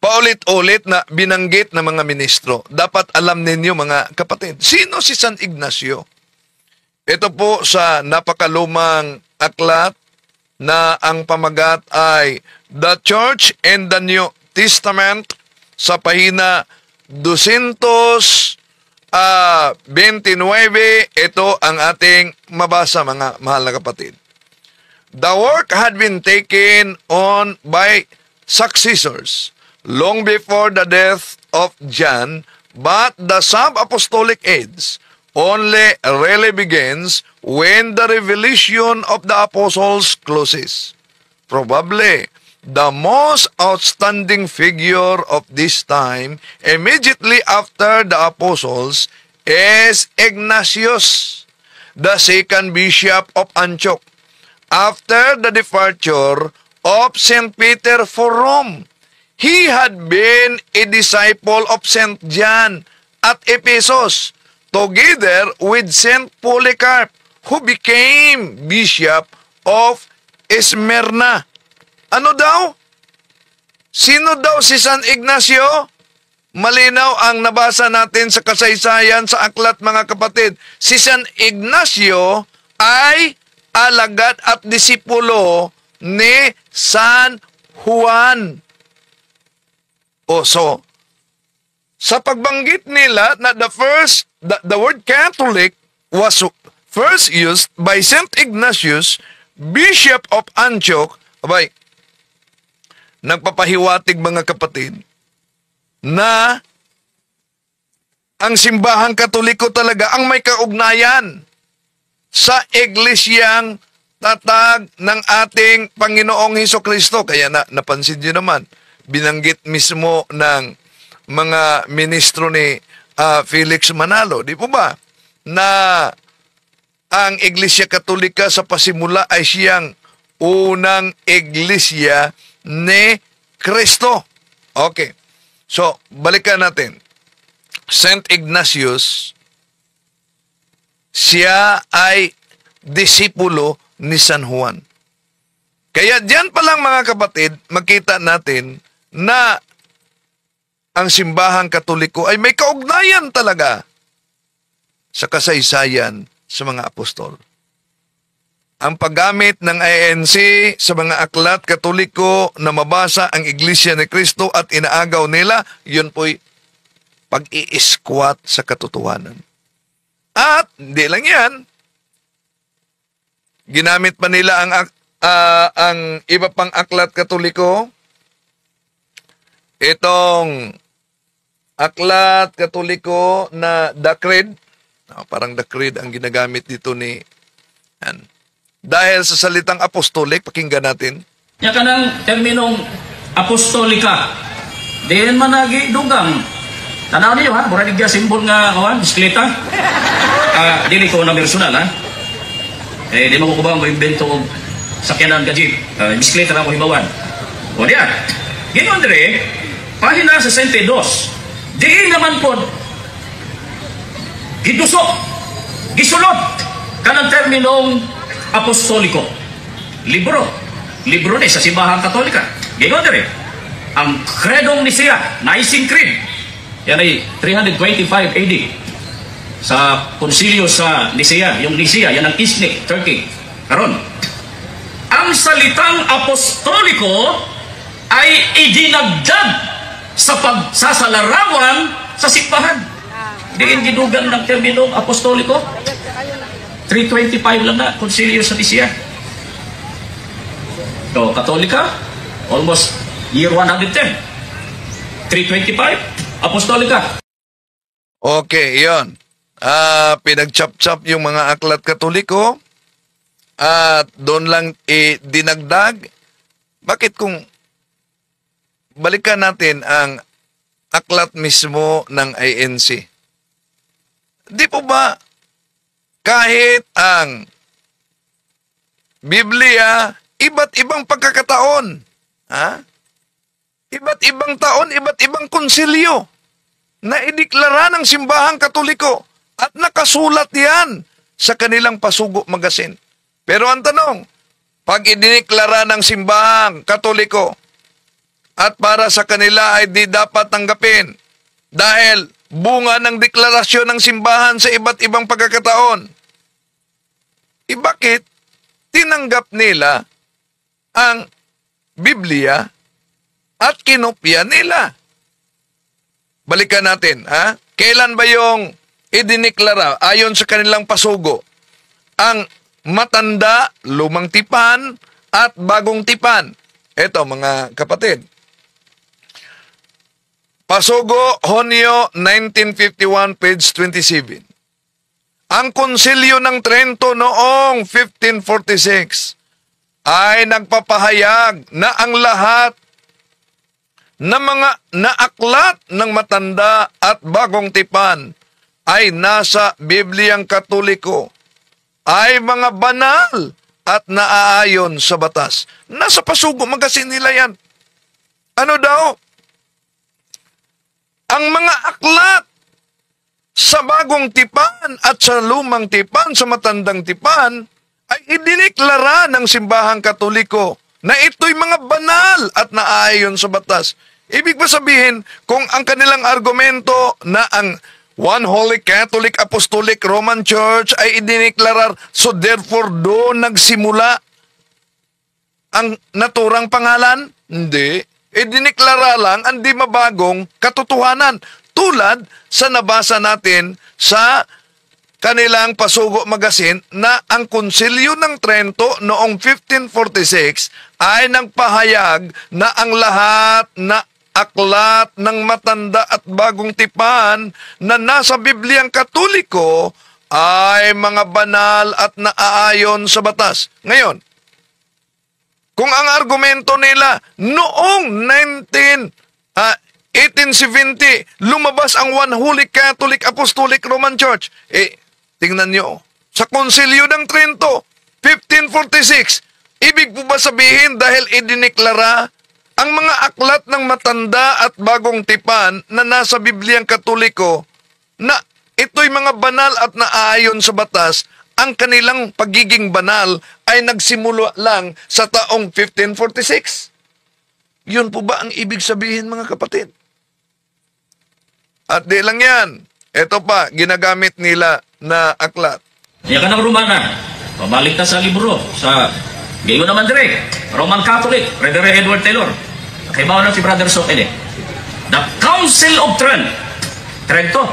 paulit-ulit na binanggit ng mga ministro? Dapat alam ninyo mga kapatid. Sino si San Ignacio? Ito po sa napakalumang aklat na ang pamagat ay The Church and the New Testament sa pahina 229. Ito ang ating mabasa mga mahal na kapatid. The work had been taken on by successors long before the death of John, but the sub-apostolic age only really begins when the revelation of the apostles closes. Probably, the most outstanding figure of this time, immediately after the apostles, is Ignatius, the second bishop of Antioch, after the departure of St. Peter for Rome. He had been a disciple of St. John at Ephesus, together with St. Polycarp, who became bishop of Smyrna. Ano daw? Sino daw si San Ignacio? Malinaw ang nabasa natin sa kasaysayan sa aklat mga kapatid. Si San Ignacio ay alagad at disipulo ni San Juan. So, sa pagbanggit nila na the word Catholic was first used by St. Ignatius, Bishop of Antioch, abay, nagpapahiwatig mga kapatid na ang simbahang Katoliko talaga ang may kaugnayan sa iglesyang tatag ng ating Panginoong Hesukristo. Kaya napansin nyo naman, binanggit mismo ng mga ministro ni Felix Manalo, di po ba, na ang Iglesia Katolika sa pasimula ay siyang unang iglesia ni Kristo. Okay. So, balikan natin. St. Ignatius, siya ay disipulo ni San Juan. Kaya diyan pa lang mga kapatid, makita natin na ang simbahang Katoliko ay may kaugnayan talaga sa kasaysayan sa mga apostol. ang paggamit ng INC sa mga aklat Katoliko na mabasa ang Iglesia ni Cristo at inaagaw nila, yun po'y pag-i-squat sa katotohanan. At, hindi lang yan, ginamit pa nila ang iba pang aklat Katoliko. Itong aklat Katoliko na The Creed, parang The Creed ang ginagamit dito ni dahil sa salitang apostolic, pakinggan natin. Yan ka ng terminong apostolika. Diyan managi dugang. Tanaw niyo ha, mura nigya simbol nga kawan, bisikleta. Dili ko na personal ha. Di mo ko ba mag-invento og sakyanan ka jeep. Bisikleta na ko hibawan. O diyan. Ginoon dire, pahina sa 62. Diin naman po gidusok, gisulot kanang terminong apostoliko. Libro ni sa Simbahan Katolika. Ginoon dire, ang Credong Nicea, Nicene Creed. Yan ay 325 AD. Sa konsilyo sa Nicea, yung Nicea, yan ang Iznik, Turkey. Karon, ang salitang apostoliko ay idinagdag sa pagsasalarawan sa simbahan. Diin gidugan ng terminong apostoliko. 325 lang na, konsilyo sa Nicea. So, Katolika, almost year 110. 325, apostolika. Okay, yun. Pinag-chop-chop yung mga aklat Katoliko at doon lang dinagdag. Bakit kung balikan natin ang aklat mismo ng INC? Di po ba kahit ang Biblia, iba't ibang pagkakataon, iba't ibang taon, iba't ibang konsilyo na ideklara ng Simbahang Katoliko at nakasulat yan sa kanilang Pasugo Magazine. Pero ang tanong, pag idineklara ng Simbahang Katoliko at para sa kanila ay di dapat tanggapin dahil bunga ng deklarasyon ng simbahan sa iba't ibang pagkakataon, bakit tinanggap nila ang Biblia at kinopya nila? Balikan natin, kailan ba yung idineklara ayon sa kanilang pasugo ang matanda, lumang tipan at bagong tipan? Ito mga kapatid. Pasugo, Hunyo 1951, page 27. Ang konsilyo ng Trento noong 1546 ay nagpapahayag na ang lahat na mga naaklat ng matanda at bagong tipan ay nasa Bibliang Katoliko ay mga banal at naaayon sa batas. Nasa Pasugo Magazine nila yan. Ano daw? Ang mga aklat sa bagong tipan at sa lumang tipan, sa matandang tipan, ay idineklara ng Simbahang Katoliko na ito'y mga banal at naaayon sa batas. Ibig ba sabihin, kung ang kanilang argumento na ang One Holy Catholic Apostolic Roman Church ay idineklara, so therefore doon nagsimula ang naturang pangalan? Hindi. Idineklara lang ang di mabagong katotohanan. Tulad sa nabasa natin sa kanilang Pasugo Magazine na ang Konsilyo ng Trento noong 1546 ay nagpahayag na ang lahat na aklat ng matanda at bagong tipan na nasa Bibliang Katoliko ay mga banal at naaayon sa batas. Ngayon, kung ang argumento nila noong 1870, lumabas ang One Holy Catholic Apostolic Roman Church. Tingnan nyo, sa Konsilyo ng Trento, 1546, ibig po ba sabihin dahil idineklara ang mga aklat ng matanda at bagong tipan na nasa Bibliang Katoliko na ito'y mga banal at naaayon sa batas, ang kanilang pagiging banal ay nagsimula lang sa taong 1546? Yun po ba ang ibig sabihin, mga kapatid? At di lang yan. Ito pa, ginagamit nila na aklat. Yan ka ng Romana, Pabalik na sa libro, sa gayon naman direct, Roman Catholic, Brother Edward Taylor. Nakibaw na si Brother Sok ini. The Council of Trento.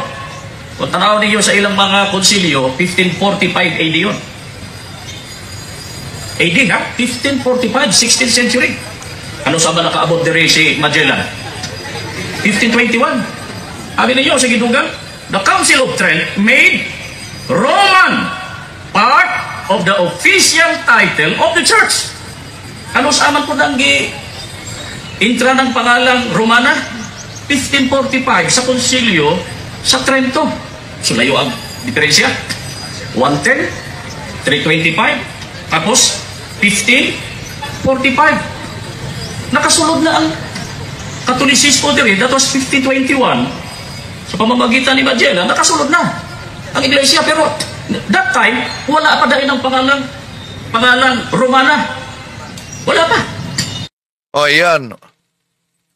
Kung tanaw ninyo sa ilang mga konsilyo, 1545 AD yun. AD ha? 1545, 16th century. Ano sa ba nakaabot diri si Magellan? 1521. Sabi ninyo sa Gidugang, the Council of Trent made Roman part of the official title of the church. Ano sa aman po nang intra ng pangalang Romana? 1545 sa konsilyo sa Trento. So layo ang diferensya. 110, 325, tapos 1545. Nakasunod na ang Katolisismo diri. That was 1521. Sa pamamagitan ni Magellan, nakasunod na ang iglesia. Pero that time, wala pa dahil ng pangalang Romana. Wala pa. O yan.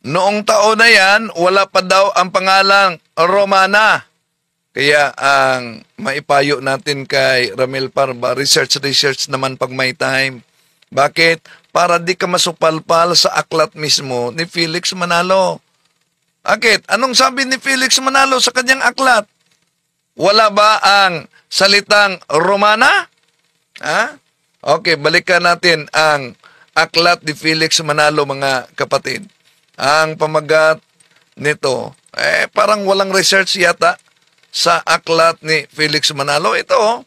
Noong taon na yan, wala pa daw ang pangalang Romana. Kaya ang maipayo natin kay Ramil Parba, research naman pag may time. Bakit? Para di ka masupalpal sa aklat mismo ni Felix Manalo. Bakit? Anong sabi ni Felix Manalo sa kanyang aklat? Wala ba ang salitang Romana? Ha? Okay, balikan natin ang aklat ni Felix Manalo, mga kapatid. Ang pamagat nito, parang walang research yata sa aklat ni Felix Manalo. Ito,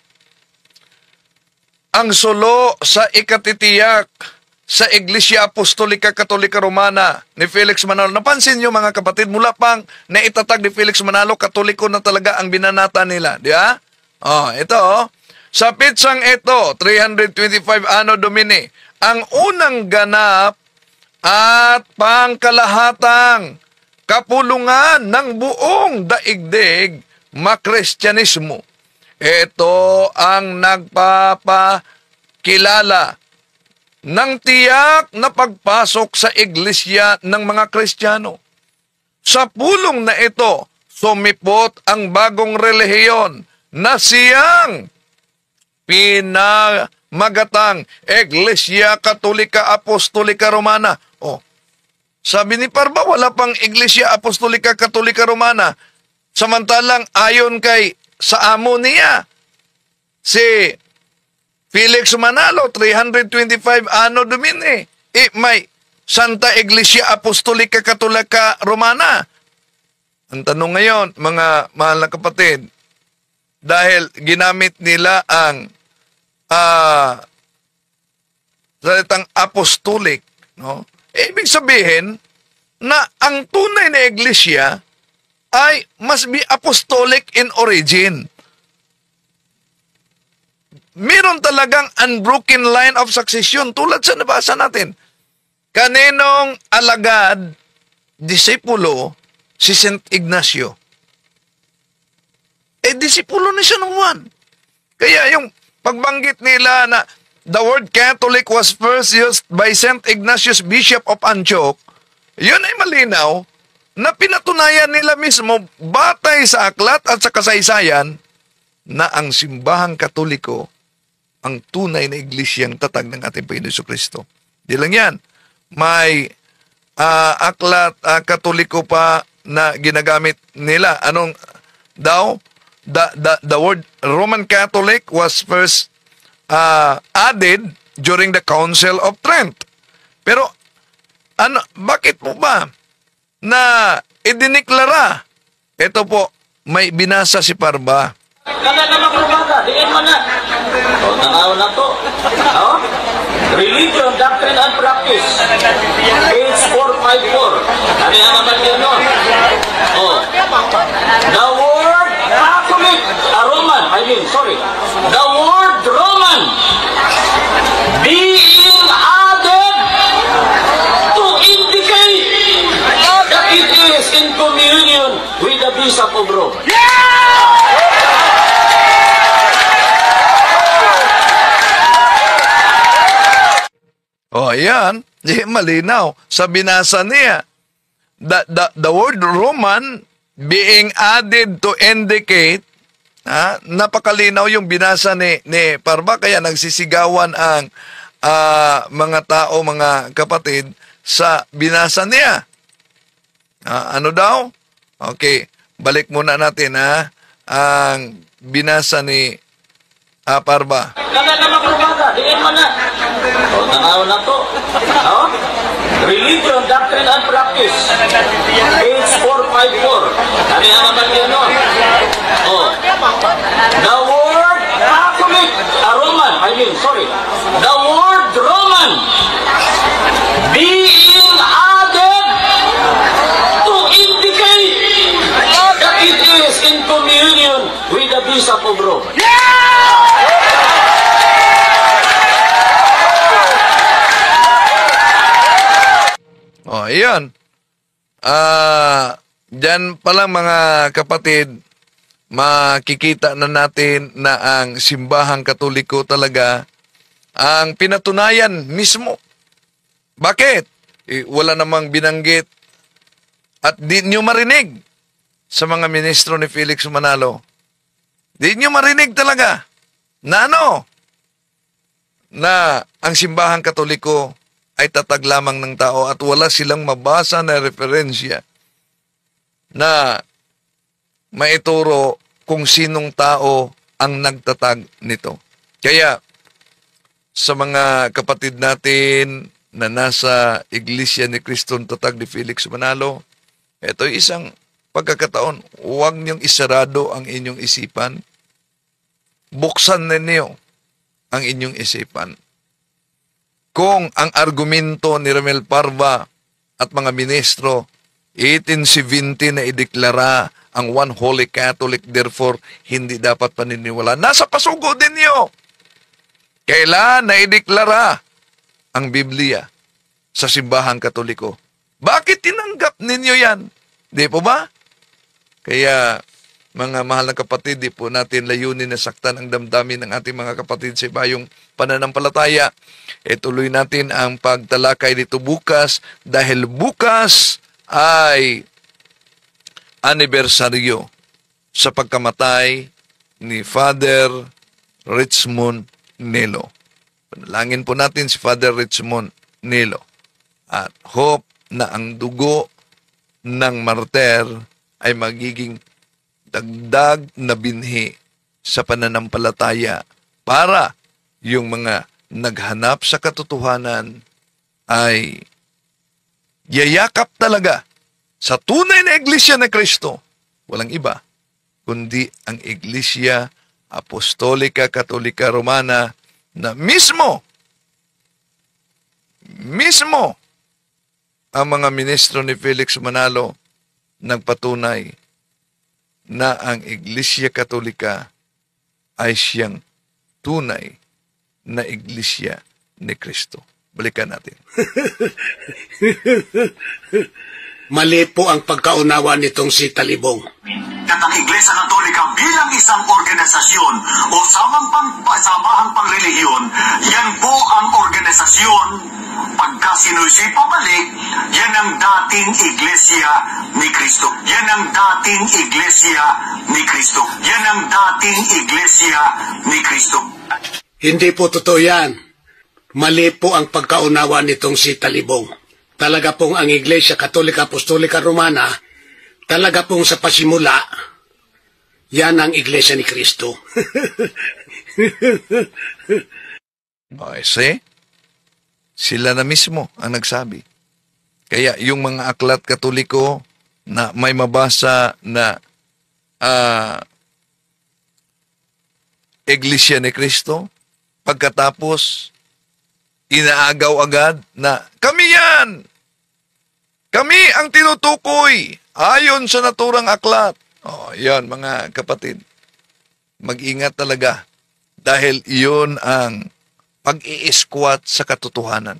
ang sulo sa ikatitiyak sa Iglesia Apostolika Katolika Romana ni Felix Manalo. Napansin nyo mga kapatid, mula pang naitatag ni Felix Manalo, Katoliko na talaga ang binanata nila. Di ba? Ito, sa pitsang ito, 325 Anno Domini, ang unang ganap at pangkalahatang kapulungan ng buong daigdig makristyanismo. Ito ang nagpapakilala ng tiyak na pagpasok sa iglesia ng mga Kristiyano. Sa pulong na ito, sumipot ang bagong relihiyon na siyang pinamagatang Iglesia Katolika Apostolika Romana. Sabi ni Parba, wala pang Iglesia Apostolika Katolika Romana. Samantalang ayon kay sa amo niya, si Felix Manalo, 325 Anno Domini, may Santa Iglesia Apostolika Katolika Romana. Ang tanong ngayon, mga mahal na kapatid, dahil ginamit nila ang salitang apostolic, no? Ibig sabihin na ang tunay na iglesia ay must be apostolic in origin. Meron talagang unbroken line of succession tulad sa nabasa natin. Kaninong alagad, disipulo, si St. Ignacio. Disipulo na siya ng Juan. Kaya yung pagbanggit nila na the word Catholic was first used by St. Ignatius, Bishop of Antioch, yun ay malinaw na pinatunayan nila mismo batay sa aklat at sa kasaysayan na ang simbahang Katoliko ang tunay na iglesyang tatag ng ating Panginoon Jesucristo. Di lang yan. May aklat Katoliko pa na ginagamit nila. Anong daw? The word Roman Catholic was first added during the Council of Trent. Pero bakit po ba na idiniklara? Ito po, may binasa si Parba. Kada naman kumbaga, diyan man na. Tanaw na to. Religion, Doctrine and Practice. Page 454. Ano yan naman yun, no? The word Catholic, the word Roman being added to indicate that it is in communion with the Bishop of Rome. Ayan, malinaw. Sa binasa niya, the word Roman being added to indicate Napakalinaw yung binasa ni Parva, kaya nagsisigawan ang mga tao, mga kapatid, sa binasa niya. Ano daw? Okay, balik muna natin ang binasa ni Parva. Kaya naman kumbaga, diin man na. O, tanaw na to. Religion, Doctrine and Practice. Page 454. Ano yan naman yun, no? The word Catholic, the word Roman being added to indicate that it is in communion with the Bishop of Rome. Ayan. Diyan palang mga kapatid, makikita na natin na ang simbahang Katoliko talaga ang pinatunayan mismo. Bakit? Wala namang binanggit at di nyo marinig sa mga ministro ni Felix Manalo. Di nyo marinig talaga na na ang simbahang Katoliko ay tatag lamang ng tao at wala silang mabasa na referensya na maituro kung sinong tao ang nagtatag nito. Kaya sa mga kapatid natin na nasa Iglesia ni Cristo tatag ni Felix Manalo, ito ay isang pagkakataon, huwag niyong isarado ang inyong isipan. Buksan ninyo ang inyong isipan. Kung ang argumento ni Romel Parva at mga ministro 1870 na ideklara ang One Holy Catholic, therefore hindi dapat paniniwala. Nasa pasugo din niyo. Kailan na ideklara ang Biblia sa simbahang Katoliko? Bakit tinanggap ninyo yan? Di po ba? Kaya mga mahal na kapatid, di po natin layunin na saktan ang damdamin ng ating mga kapatid sa ibayong pananampalataya. Tuloy natin ang pagtalakay dito bukas dahil bukas ay anibersaryo sa pagkamatay ni Father Richmond Nilo. Panalangin po natin si Father Richmond Nilo at hope na ang dugo ng martir ay magiging dagdag na binhi sa pananampalataya para yung mga naghanap sa katotohanan ay yayakap talaga sa tunay na Iglesia ni Cristo. Walang iba kundi ang Iglesia Apostolika Katolika Romana na mismo ang mga ministro ni Felix Manalo nagpatunay na ang Iglesia Katolika ay siyang tunay na Iglesia ni Cristo. Balikan natin. Mali po ang pagkaunawa nitong si Talibong. At ang Iglesia Katolika bilang isang organisasyon o samahang pangrelihiyon, yan po ang organisasyon. Pagka sinusi pabalik, yan ang dating Iglesia ni Cristo. Yan ang dating Iglesia ni Cristo. Yan ang dating Iglesia ni Cristo. Hindi po totoo yan. Mali po ang pagkaunawa nitong si Talibong. Talaga pong ang Iglesia Katolika Apostolika Romana, talaga pong sa pasimula, yan ang Iglesia ni Cristo. See? Sila na mismo ang nagsabi. Kaya yung mga aklat Katoliko na may mabasa na Iglesia ni Cristo, pagkatapos inaagaw agad na kami yan! Kami ang tinutukoy ayon sa naturang aklat. Yan mga kapatid. Mag-ingat talaga dahil iyon ang pag-i-squat sa katotohanan.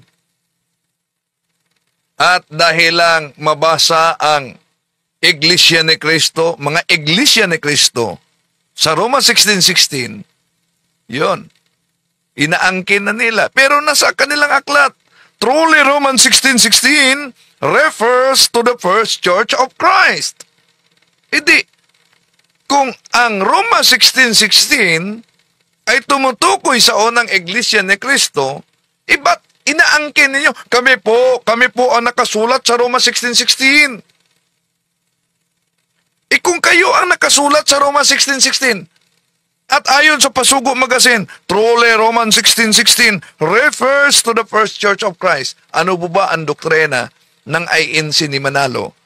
At dahil lang mabasa ang Iglesia ni Cristo, mga Iglesia ni Cristo, sa Roma 16:16, yun, inaangkin na nila. Pero nasa kanilang aklat, truly Romans 16:16 refers to the first church of Christ. Hindi. kung ang Roma 16:16 ay tumutukoy sa unang iglesia ni Kristo, ba't inaangkin ninyo? Kami po ang nakasulat sa Roma 16:16. Kung kayo ang nakasulat sa Roma 16:16, at ayon sa Pasugo Magazine, truly Roman 16:16 refers to the first church of Christ. Ano ba ang doktrina ng INC ni Manalo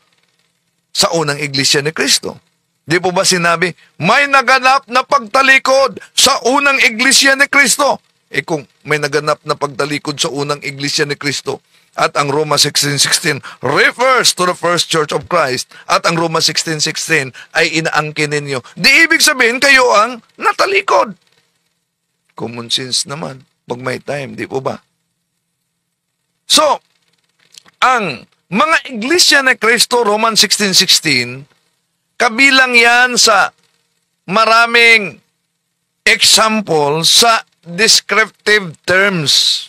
sa unang iglesia ni Kristo? Di po ba sinabi, may naganap na pagtalikod sa unang iglesia ni Kristo? Kung may naganap na pagtalikod sa unang iglesia ni Kristo, at ang Roma 16:16 refers to the first church of Christ, at ang Roma 16:16 ay inaangkin ninyo, di ibig sabihin kayo ang natalikod. Common sense naman, pag may time, di po ba? So, ang mga iglesia ni Kristo, Roman 16:16, kabilang yan sa maraming example sa descriptive terms.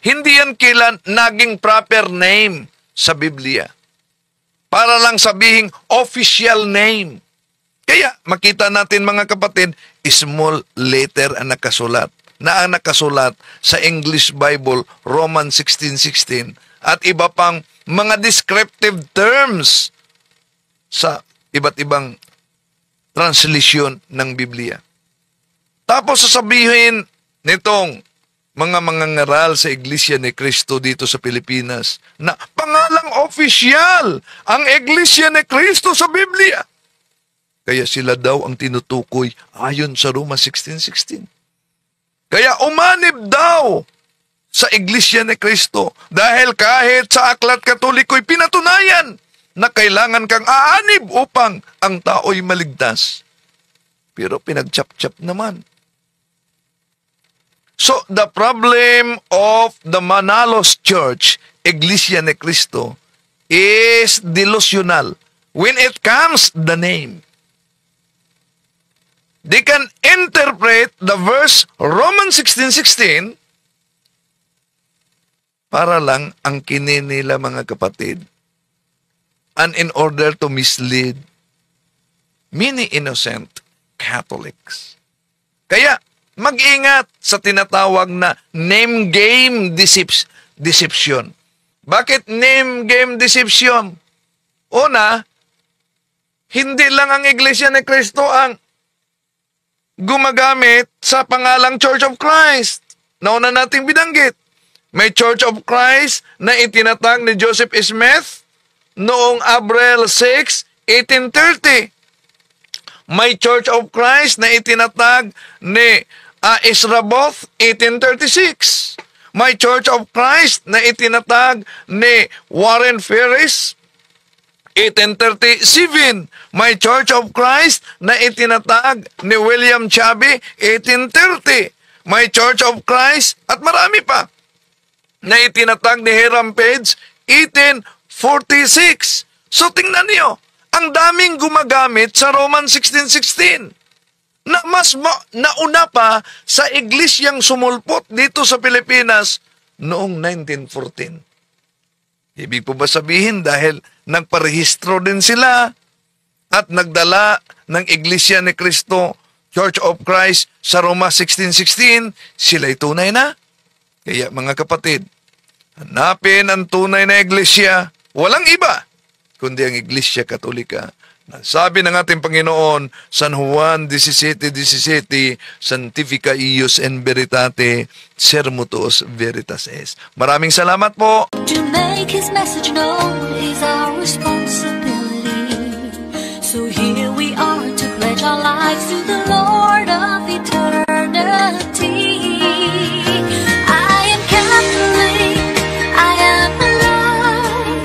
Hindi yan kailan naging proper name sa Biblia. Para lang sabihing official name. Kaya makita natin mga kapatid, small letter ang nakasulat. Na ang nakasulat sa English Bible, Roman 16:16. At iba pang mga descriptive terms sa iba't ibang translation ng Biblia. Tapos sasabihin nitong mga mangangaral sa Iglesia ni Cristo dito sa Pilipinas na pangalang opisyal ang Iglesia ni Cristo sa Biblia. Kaya sila daw ang tinutukoy ayon sa Roma 16:16. Kaya umanib daw sa Iglesia ni Cristo dahil kahit sa Aklat Katoliko'y pinatunayan na kailangan kang aanib upang ang tao'y maligtas. Pero pinagchap-chap naman. So, the problem of the Manalos Church, Iglesia ni Cristo, is delusional when it comes the name. They can interpret the verse Romans 16:16 para lang angkinin nila mga kapatid, and in order to mislead many innocent Catholics. Kaya, mag-ingat sa tinatawag na name game deception. Bakit name game deception? Una, hindi lang ang Iglesia ni Cristo ang gumagamit sa pangalang Church of Christ. Nauna nating binanggit. May Church of Christ na itinatag ni Joseph Smith noong April 6, 1830. May Church of Christ na itinatag ni Israboth, 1836. May Church of Christ na itinatag ni Warren Ferris, 1837. May Church of Christ na itinatag ni William Chabe, 1830. May Church of Christ at marami pa na itinatag ni Hiram Page, 1846. So tingnan niyo, ang daming gumagamit sa Roman 16:16. Na mas nauna pa sa iglesyang sumulpot dito sa Pilipinas noong 1914. Ibig po ba sabihin dahil nagparehistro din sila at nagdala ng Iglesia ni Cristo, Church of Christ sa Roma 16:16, sila'y tunay na? Kaya mga kapatid, hanapin ang tunay na iglesia, walang iba kundi ang Iglesia Katolika. Sabi ng ating Panginoon, San Juan 17:17, Sanctifica ius in veritate, sermo tuos veritas es. Maraming salamat po. To make His message known is our responsibility. So here we are to pledge our lives to the Lord of eternity. I am Catholic, I am alive,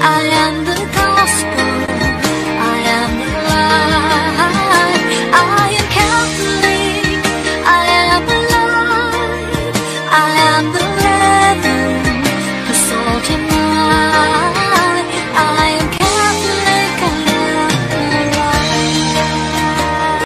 I am the gospel. I am the